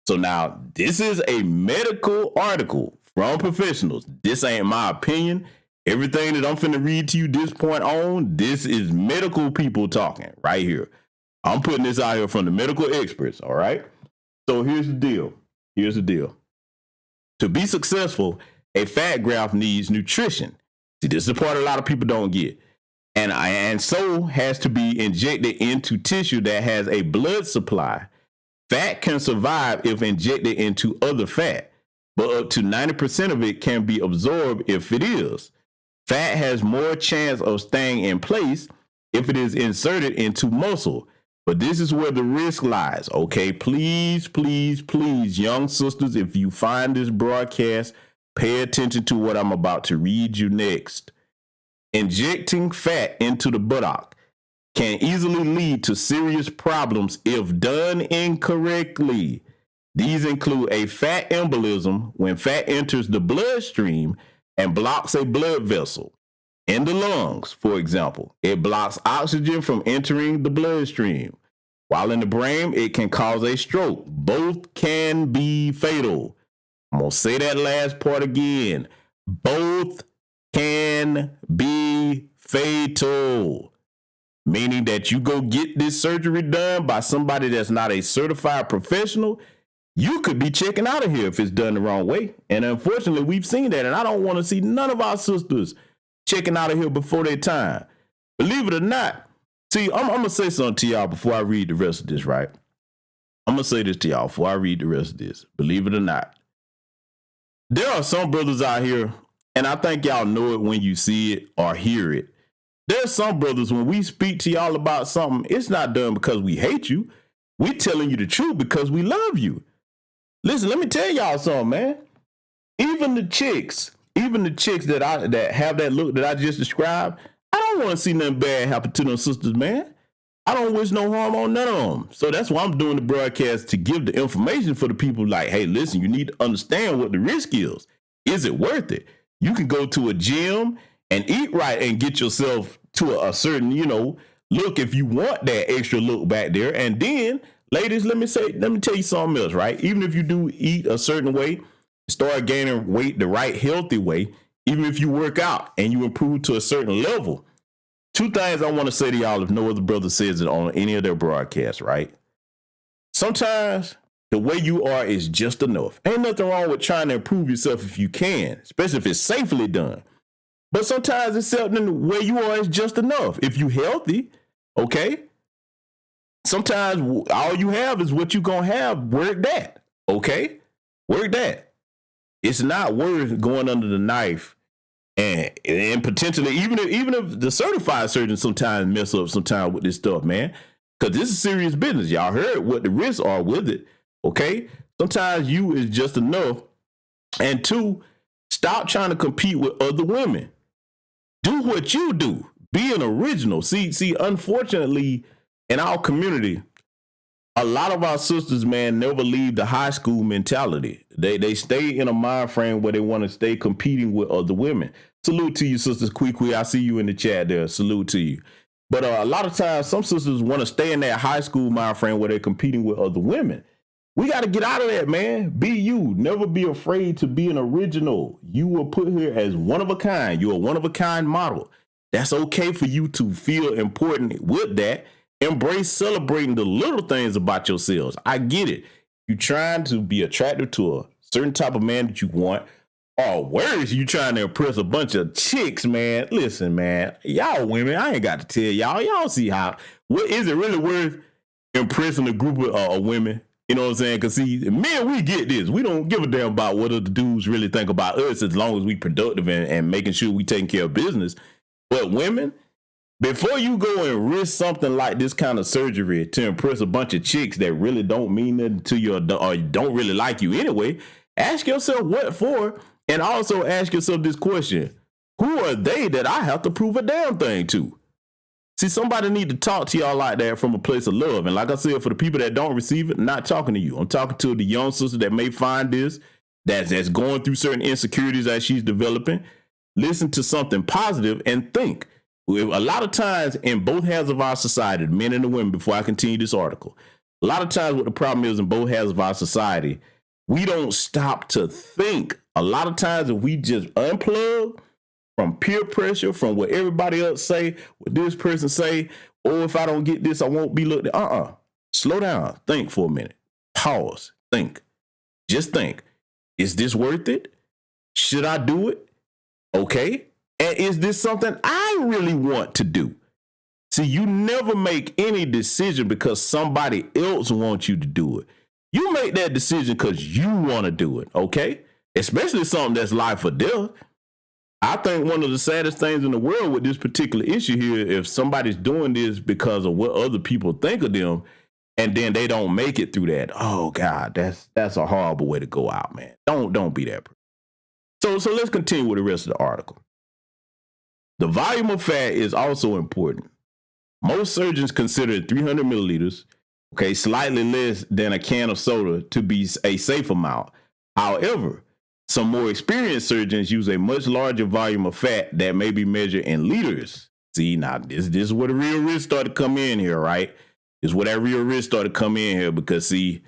So now this is a medical article from professionals. This ain't my opinion. Everything that I'm finna read to you this point on, this is medical people talking right here. I'm putting this out here from the medical experts. All right. So here's the deal. To be successful, a fat graft needs nutrition. See, this is the part a lot of people don't get. And so has to be injected into tissue that has a blood supply. Fat can survive if injected into other fat, but up to 90% of it can be absorbed if it is. Fat has more chance of staying in place if it is inserted into muscle, but this is where the risk lies. Okay, please, young sisters, if you find this broadcast, pay attention to what I'm about to read you next. Injecting fat into the buttock can easily lead to serious problems if done incorrectly. These include a fat embolism when fat enters the bloodstream and blocks a blood vessel. In the lungs, for example, it blocks oxygen from entering the bloodstream. While in the brain, it can cause a stroke. Both can be fatal. I'm going to say that last part again. Both can be fatal, meaning that you go get this surgery done by somebody that's not a certified professional, you could be checking out of here if it's done the wrong way. And unfortunately, we've seen that, and I don't want to see none of our sisters checking out of here before their time. Believe it or not, see, I'm going to say something to y'all before I read the rest of this, right? I'm going to say this to y'all before I read the rest of this. Believe it or not, there are some brothers out here, and I think y'all know it when you see it or hear it. There's some brothers, when we speak to y'all about something, it's not done because we hate you. We're telling you the truth because we love you. Listen, let me tell y'all something, man. Even the chicks that have that look that I just described, I don't want to see nothing bad happen to them sisters, man. I don't wish no harm on none of them. So that's why I'm doing the broadcast, to give the information for the people like, hey, listen, you need to understand what the risk is. Is it worth it? You can go to a gym and eat right and get yourself to a certain, look if you want that extra look back there. And then, ladies, let me tell you something else, right? Even if you do eat a certain way, start gaining weight the right healthy way, even if you work out and you improve to a certain level, two things I want to say to y'all if no other brother says it on any of their broadcasts, right? Sometimes the way you are is just enough. Ain't nothing wrong with trying to improve yourself if you can, especially if it's safely done. But sometimes accepting the way you are is just enough. If you healthy, okay? Sometimes all you have is what you going to have. Work that, okay? Work that. It's not worth going under the knife and potentially, even if the certified surgeons sometimes mess up sometimes with this stuff, man, because this is serious business. Y'all heard what the risks are with it, okay? Sometimes you is just enough. And two, stop trying to compete with other women. Do what you do. Be an original. See, unfortunately, in our community, a lot of our sisters, man, never leave the high school mentality. They stay in a mind frame where they want to stay competing with other women. Salute to you, sisters. Kwee, I see you in the chat there. Salute to you. But a lot of times, some sisters want to stay in that high school mind frame where they're competing with other women. We got to get out of that, man. Be you. Never be afraid to be an original. You were put here as one of a kind. You're a one of a kind model. That's okay for you to feel important with that. Embrace celebrating the little things about yourselves. I get it. You trying to be attractive to a certain type of man that you want, or worse, you trying to impress a bunch of chicks, man. Listen, man, y'all women, I ain't got to tell y'all. Y'all see how, what is it really worth impressing a group of women? You know what I'm saying? Because see, men, we get this. We don't give a damn about what other dudes really think about us as long as we productive and making sure we taking care of business. But women, before you go and risk something like this kind of surgery to impress a bunch of chicks that really don't mean nothing to you or don't really like you anyway, ask yourself what for, and also ask yourself this question: who are they that I have to prove a damn thing to? See, somebody need to talk to y'all like that from a place of love. And like I said, for the people that don't receive it, I'm not talking to you. I'm talking to the young sister that may find this, that's going through certain insecurities as she's developing. Listen to something positive and think. A lot of times in both halves of our society, the men and the women, before I continue this article, a lot of times what the problem is in both halves of our society, we don't stop to think. A lot of times if we just unplug from peer pressure, from what everybody else say, what this person say, or if I don't get this, I won't be looked at. Slow down. Think for a minute. Pause. Think. Just think. Is this worth it? Should I do it? Okay. And is this something I really want to do? See, you never make any decision because somebody else wants you to do it. You make that decision because you want to do it, okay? Especially something that's life or death. I think one of the saddest things in the world with this particular issue here, if somebody's doing this because of what other people think of them, and then they don't make it through that, oh God, that's a horrible way to go out, man. Don't be that person. So let's continue with the rest of the article. The volume of fat is also important. Most surgeons consider 300 milliliters, okay, slightly less than a can of soda, to be a safe amount. However, some more experienced surgeons use a much larger volume of fat that may be measured in liters. See, now this is where the real risk started to come in here, right? This is where that real risk started to come in here because, see,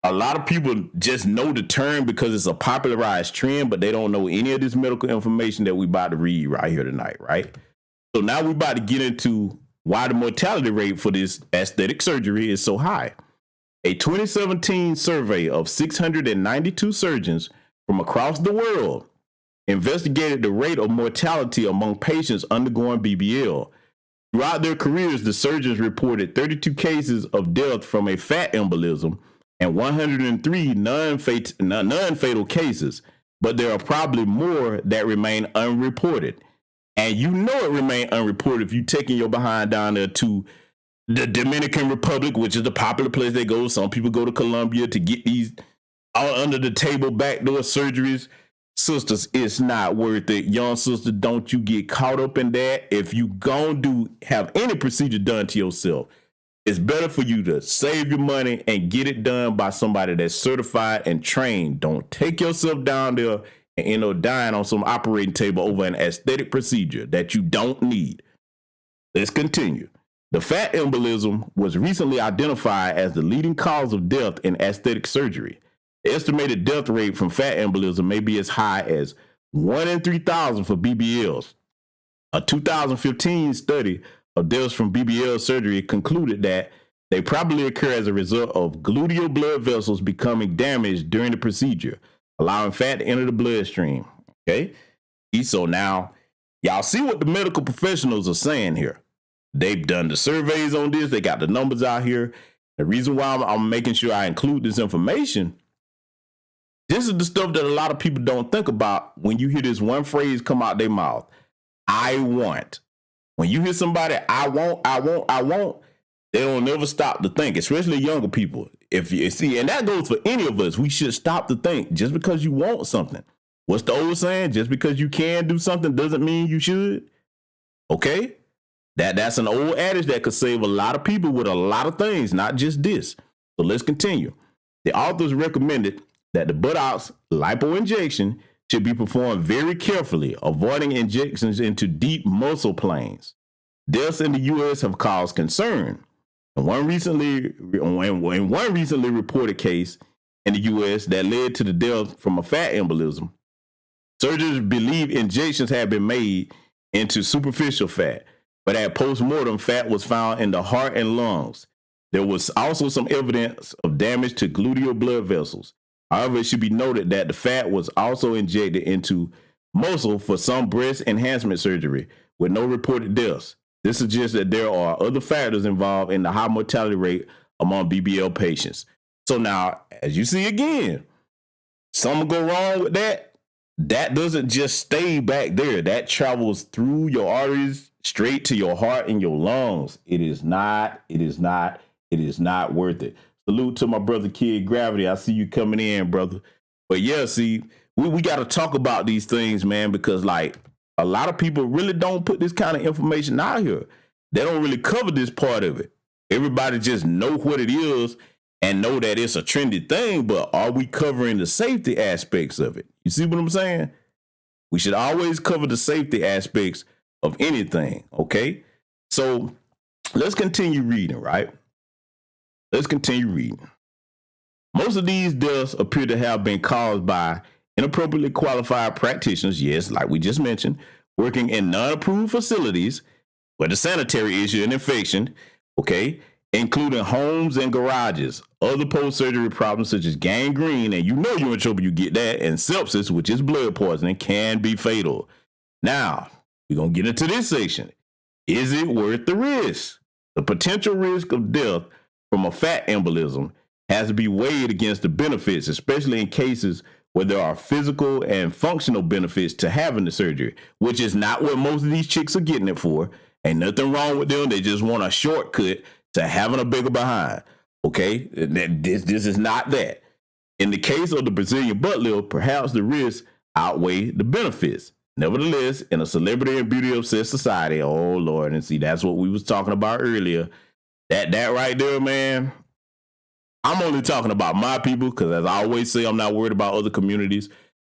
a lot of people just know the term because it's a popularized trend, but they don't know any of this medical information that we about to read right here tonight, right? So now we're about to get into why the mortality rate for this aesthetic surgery is so high. A 2017 survey of 692 surgeons from across the world investigated the rate of mortality among patients undergoing BBL. Throughout their careers, the surgeons reported 32 cases of death from a fat embolism and 103 non-fatal cases, but there are probably more that remain unreported. And you know it remain unreported if you're taking your behind down there to the Dominican Republic, which is the popular place they go. Some people go to Colombia to get these under the table backdoor surgeries. Sisters, it's not worth it. Young sister, don't you get caught up in that. If you have any procedure done to yourself, it's better for you to save your money and get it done by somebody that's certified and trained. Don't take yourself down there and end up dying on some operating table over an aesthetic procedure that you don't need. Let's continue. The fat embolism was recently identified as the leading cause of death in aesthetic surgery. The estimated death rate from fat embolism may be as high as 1 in 3,000 for BBLs. A 2015 study of deaths from BBL surgery concluded that they probably occur as a result of gluteal blood vessels becoming damaged during the procedure, allowing fat to enter the bloodstream. Okay? So now, y'all see what the medical professionals are saying here. They've done the surveys on this. They got the numbers out here. The reason why I'm making sure I include this information, this is the stuff that a lot of people don't think about when you hear this one phrase come out their mouth. I want. When you hear somebody, I want, they don't never stop to think, especially younger people. If you see, and that goes for any of us, we should stop to think. Just because you want something. What's the old saying? Just because you can do something doesn't mean you should. Okay? That's an old adage that could save a lot of people with a lot of things, not just this. So let's continue. The authors recommended that the buttocks lipo injection should be performed very carefully, avoiding injections into deep muscle planes. Deaths in the U.S. have caused concern. In one recently reported case in the U.S. that led to the death from a fat embolism, surgeons believe injections had been made into superficial fat, but at postmortem, fat was found in the heart and lungs. There was also some evidence of damage to gluteal blood vessels. However, it should be noted that the fat was also injected into muscle for some breast enhancement surgery with no reported deaths. This suggests that there are other factors involved in the high mortality rate among BBL patients. So now, as you see again, something go wrong with that. That doesn't just stay back there. That travels through your arteries straight to your heart and your lungs. It is not worth it. Salute to my brother Kid Gravity. I see you coming in, brother. But yeah, see, we got to talk about these things, man, because like a lot of people really don't put this kind of information out here. They don't really cover this part of it. Everybody just know what it is and know that it's a trendy thing, but are we covering the safety aspects of it? You see what I'm saying? We should always cover the safety aspects of anything, okay? So let's continue reading, right? Let's continue reading. Most of these deaths appear to have been caused by inappropriately qualified practitioners, yes, like we just mentioned, working in non-approved facilities where the sanitary issue and infection, okay, including homes and garages. Other post-surgery problems such as gangrene, and you know you're in trouble, you get that, and sepsis, which is blood poisoning, can be fatal. Now, we're going to get into this section. Is it worth the risk? The potential risk of death from a fat embolism has to be weighed against the benefits, especially in cases where there are physical and functional benefits to having the surgery, which is not what most of these chicks are getting it for. Ain't nothing wrong with them. They just want a shortcut to having a bigger behind. Okay, this is not that. In the case of the Brazilian butt lift, perhaps the risks outweigh the benefits. Nevertheless, in a celebrity and beauty obsessed society, oh Lord, and see, that's what we was talking about earlier. That right there, man. I'm only talking about my people because, as I always say, I'm not worried about other communities.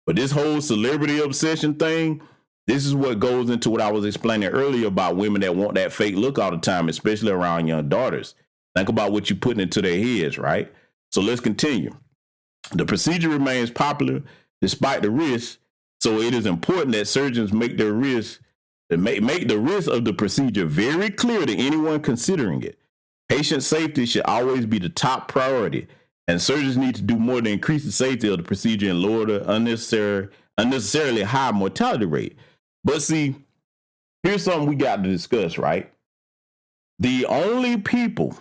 But this whole celebrity obsession thing, this is what goes into what I was explaining earlier about women that want that fake look all the time, especially around young daughters. Think about what you're putting into their heads, right? So let's continue. The procedure remains popular despite the risk, so it is important that surgeons make the risk of the procedure very clear to anyone considering it. Patient safety should always be the top priority, and surgeons need to do more to increase the safety of the procedure and lower the unnecessarily high mortality rate. But see, here's something we got to discuss, right? The only people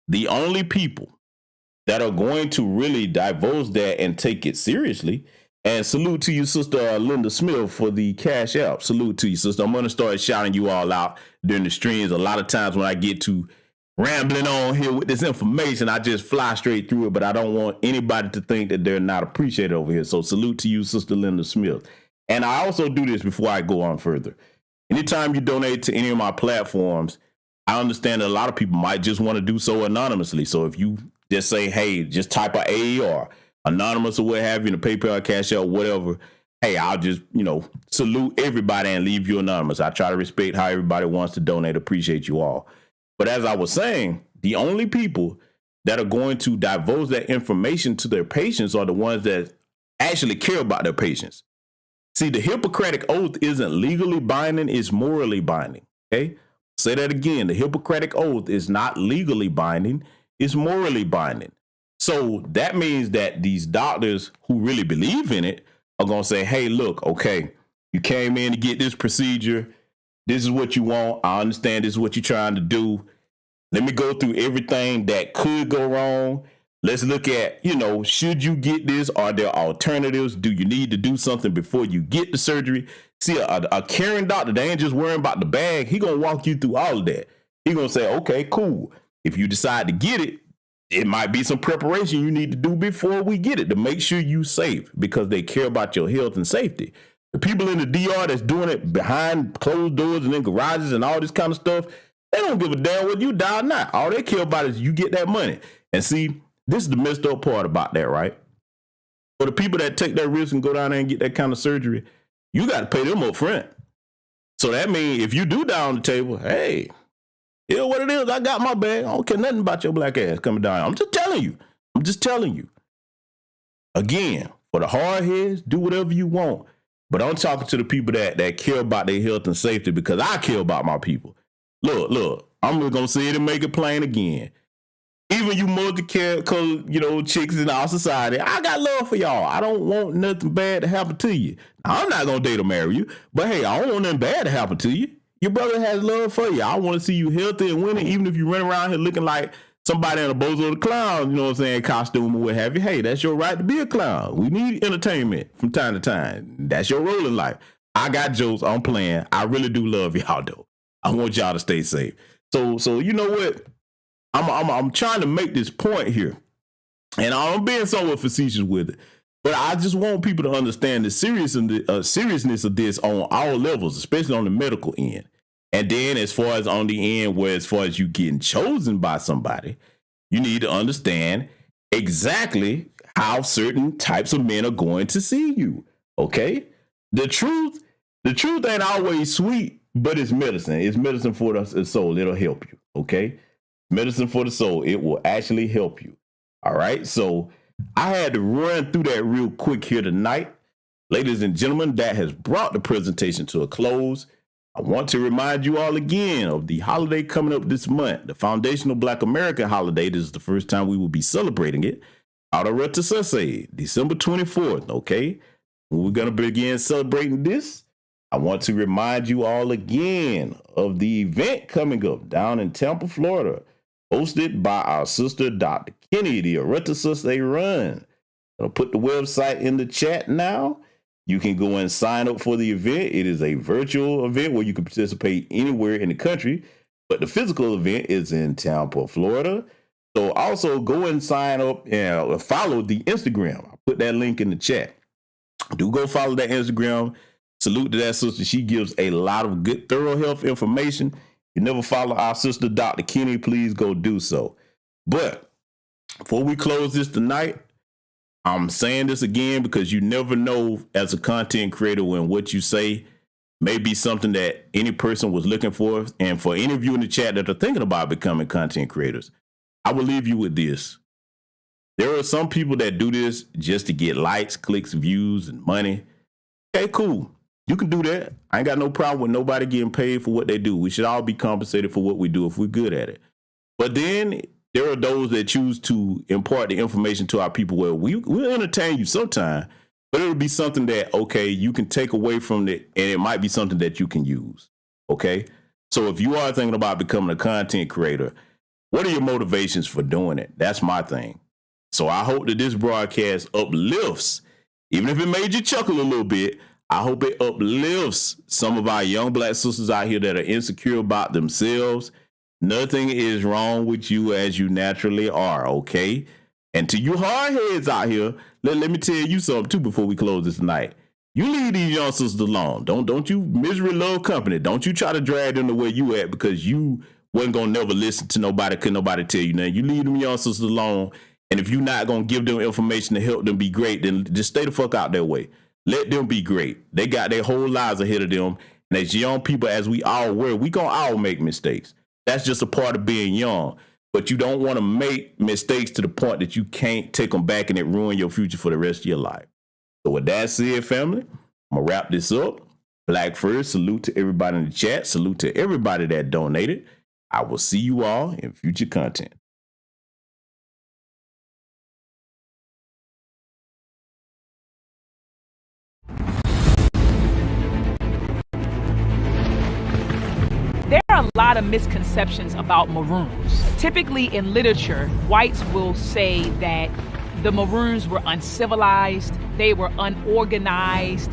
that are going to really divulge that and take it seriously, and salute to you, Sister Linda Smith, for the Cash App. Salute to you, sister. I'm going to start shouting you all out during the streams. A lot of times when I get to rambling on here with this information. I just fly straight through it, but I don't want anybody to think that they're not appreciated over here. So salute to you, Sister Linda Smith. And I also do this before I go on further. Anytime you donate to any of my platforms, I understand that a lot of people might just want to do so anonymously. So if you just say, hey, just type a A or anonymous or what have you in the PayPal, Cash App, whatever, hey, I'll just, salute everybody and leave you anonymous. I try to respect how everybody wants to donate. Appreciate you all. But as I was saying, the only people that are going to divulge that information to their patients are the ones that actually care about their patients. See, the Hippocratic Oath isn't legally binding, it's morally binding. Okay? Say that again. The Hippocratic Oath is not legally binding, it's morally binding. So that means that these doctors who really believe in it are going to say, hey, look, okay, you came in to get this procedure. This is what you want. I understand this is what you're trying to do. Let me go through everything that could go wrong. Let's look at, should you get this? Are there alternatives? Do you need to do something before you get the surgery? See, a caring doctor, they ain't just worrying about the bag. He going to walk you through all of that. He going to say, okay, cool. If you decide to get it, it might be some preparation you need to do before we get it to make sure you safe, because they care about your health and safety. The people in the DR that's doing it behind closed doors and in garages and all this kind of stuff, they don't give a damn whether you die or not. All they care about is you get that money. And see, this is the messed up part about that, right? For the people that take that risk and go down there and get that kind of surgery, you got to pay them up front. So that means if you do die on the table, hey, you know what it is? I got my bag. I don't care nothing about your black ass coming down. I'm just telling you. Again, for the hard heads, do whatever you want. But I'm talking to the people that care about their health and safety, because I care about my people. Look, I'm just going to say it and make it plain again. Even you multi-colored, chicks in our society, I got love for y'all. I don't want nothing bad to happen to you. Now, I'm not going to date or marry you, but hey, I don't want nothing bad to happen to you. Your brother has love for you. I want to see you healthy and winning, even if you run around here looking like somebody in a Bozo the Clown, costume or what have you. Hey, that's your right to be a clown. We need entertainment from time to time. That's your role in life. I got jokes. I'm playing. I really do love y'all, though. I want y'all to stay safe. So you know what? I'm trying to make this point here, and I'm being somewhat facetious with it. But I just want people to understand the seriousness of this on all levels, especially on the medical end. And then as far as on the end, where as far as you getting chosen by somebody, you need to understand exactly how certain types of men are going to see you. Okay? The truth ain't always sweet, but it's medicine. It's medicine for the soul. It'll help you. Okay? Medicine for the soul. It will actually help you. All right? So I had to run through that real quick here tonight. Ladies and gentlemen, that has brought the presentation to a close. I want to remind you all again of the holiday coming up this month, the Foundational Black American holiday. This is the first time we will be celebrating it. Autoretta Susse, December 24th, okay? We're going to begin celebrating this. I want to remind you all again of the event coming up down in Tampa, Florida, hosted by our sister, Dr. Kenny, the Autoretta Susse Run. I'll put the website in the chat now. You can go and sign up for the event. It is a virtual event where you can participate anywhere in the country, but the physical event is in Tampa, Florida. So also go and sign up and follow the Instagram. I'll put that link in the chat. Do go follow that Instagram. Salute to that sister. She gives a lot of good, thorough health information. If you never follow our sister, Dr. Kenny, please go do so. But before we close this tonight, I'm saying this again because you never know as a content creator when what you say may be something that any person was looking for. And for any of you in the chat that are thinking about becoming content creators, I will leave you with this. There are some people that do this just to get likes, clicks, views, and money. Okay, cool. You can do that. I ain't got no problem with nobody getting paid for what they do. We should all be compensated for what we do if we're good at it. But then there are those that choose to impart the information to our people where we'll entertain you sometime, but it'll be something that, okay, you can take away from it, and it might be something that you can use, okay? So if you are thinking about becoming a content creator, what are your motivations for doing it? That's my thing. So I hope that this broadcast uplifts, even if it made you chuckle a little bit, I hope it uplifts some of our young black sisters out here that are insecure about themselves, Nothing is wrong with you as you naturally are, okay? And to you hardheads out here, let me tell you something too before we close this tonight. You leave these young sisters alone. Don't you misery love company. Don't you try to drag them to where you at because you wasn't gonna never listen to nobody, couldn't nobody tell you nothing. You leave them young sisters alone, and if you're not gonna give them information to help them be great, then just stay the fuck out their way. Let them be great. They got their whole lives ahead of them, and as young people, as we all were, we gonna all make mistakes. That's just a part of being young. But you don't want to make mistakes to the point that you can't take them back and it ruin your future for the rest of your life. So with that said, family, I'm going to wrap this up. Black first, salute to everybody in the chat. Salute to everybody that donated. I will see you all in future content. There are a lot of misconceptions about Maroons. Typically in literature, whites will say that the Maroons were uncivilized, they were unorganized,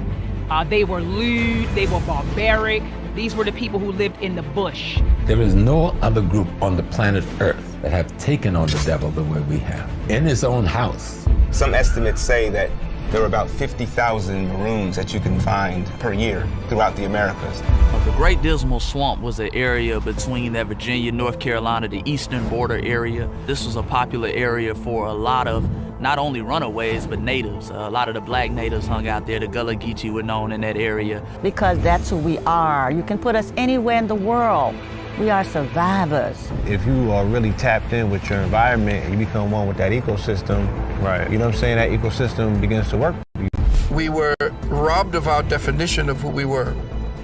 they were lewd, they were barbaric. These were the people who lived in the bush. There is no other group on the planet Earth that have taken on the devil the way we have, in his own house. Some estimates say that there are about 50,000 Maroons that you can find per year throughout the Americas. The Great Dismal Swamp was an area between that Virginia, North Carolina, the eastern border area. This was a popular area for a lot of not only runaways, but natives. A lot of the black natives hung out there. The Gullah Geechee were known in that area. Because that's who we are. You can put us anywhere in the world. We are survivors. If you are really tapped in with your environment and you become one with that ecosystem, right? You know what I'm saying? That ecosystem begins to work for you. We were robbed of our definition of who we were,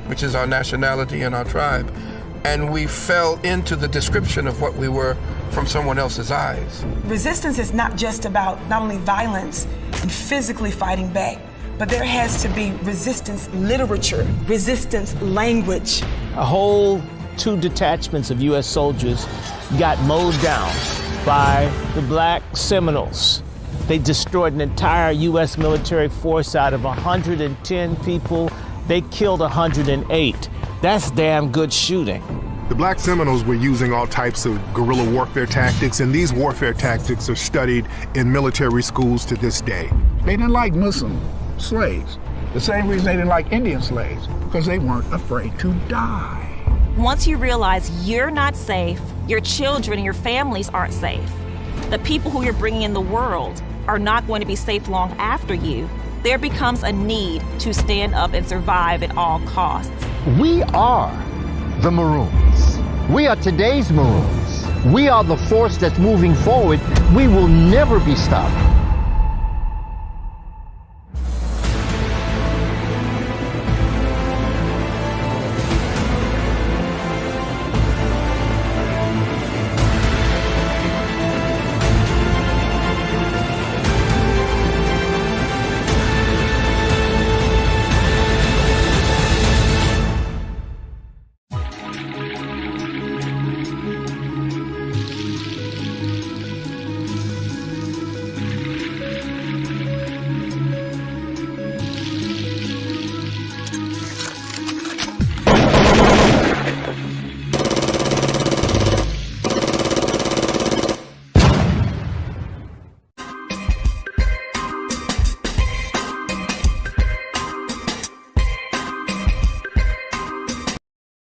which is our nationality and our tribe. And we fell into the description of what we were from someone else's eyes. Resistance is not just about not only violence and physically fighting back, but there has to be resistance literature, resistance language. A whole 2 detachments of U.S. soldiers got mowed down by the Black Seminoles. They destroyed an entire U.S. military force. Out of 110 people, they killed 108. That's damn good shooting. The Black Seminoles were using all types of guerrilla warfare tactics, and these warfare tactics are studied in military schools to this day. They didn't like Muslim slaves. The same reason they didn't like Indian slaves, because they weren't afraid to die. Once you realize you're not safe, your children and your families aren't safe, the people who you're bringing in the world are not going to be safe long after you, there becomes a need to stand up and survive at all costs. We are the Maroons. We are today's Maroons. We are the force that's moving forward. We will never be stopped.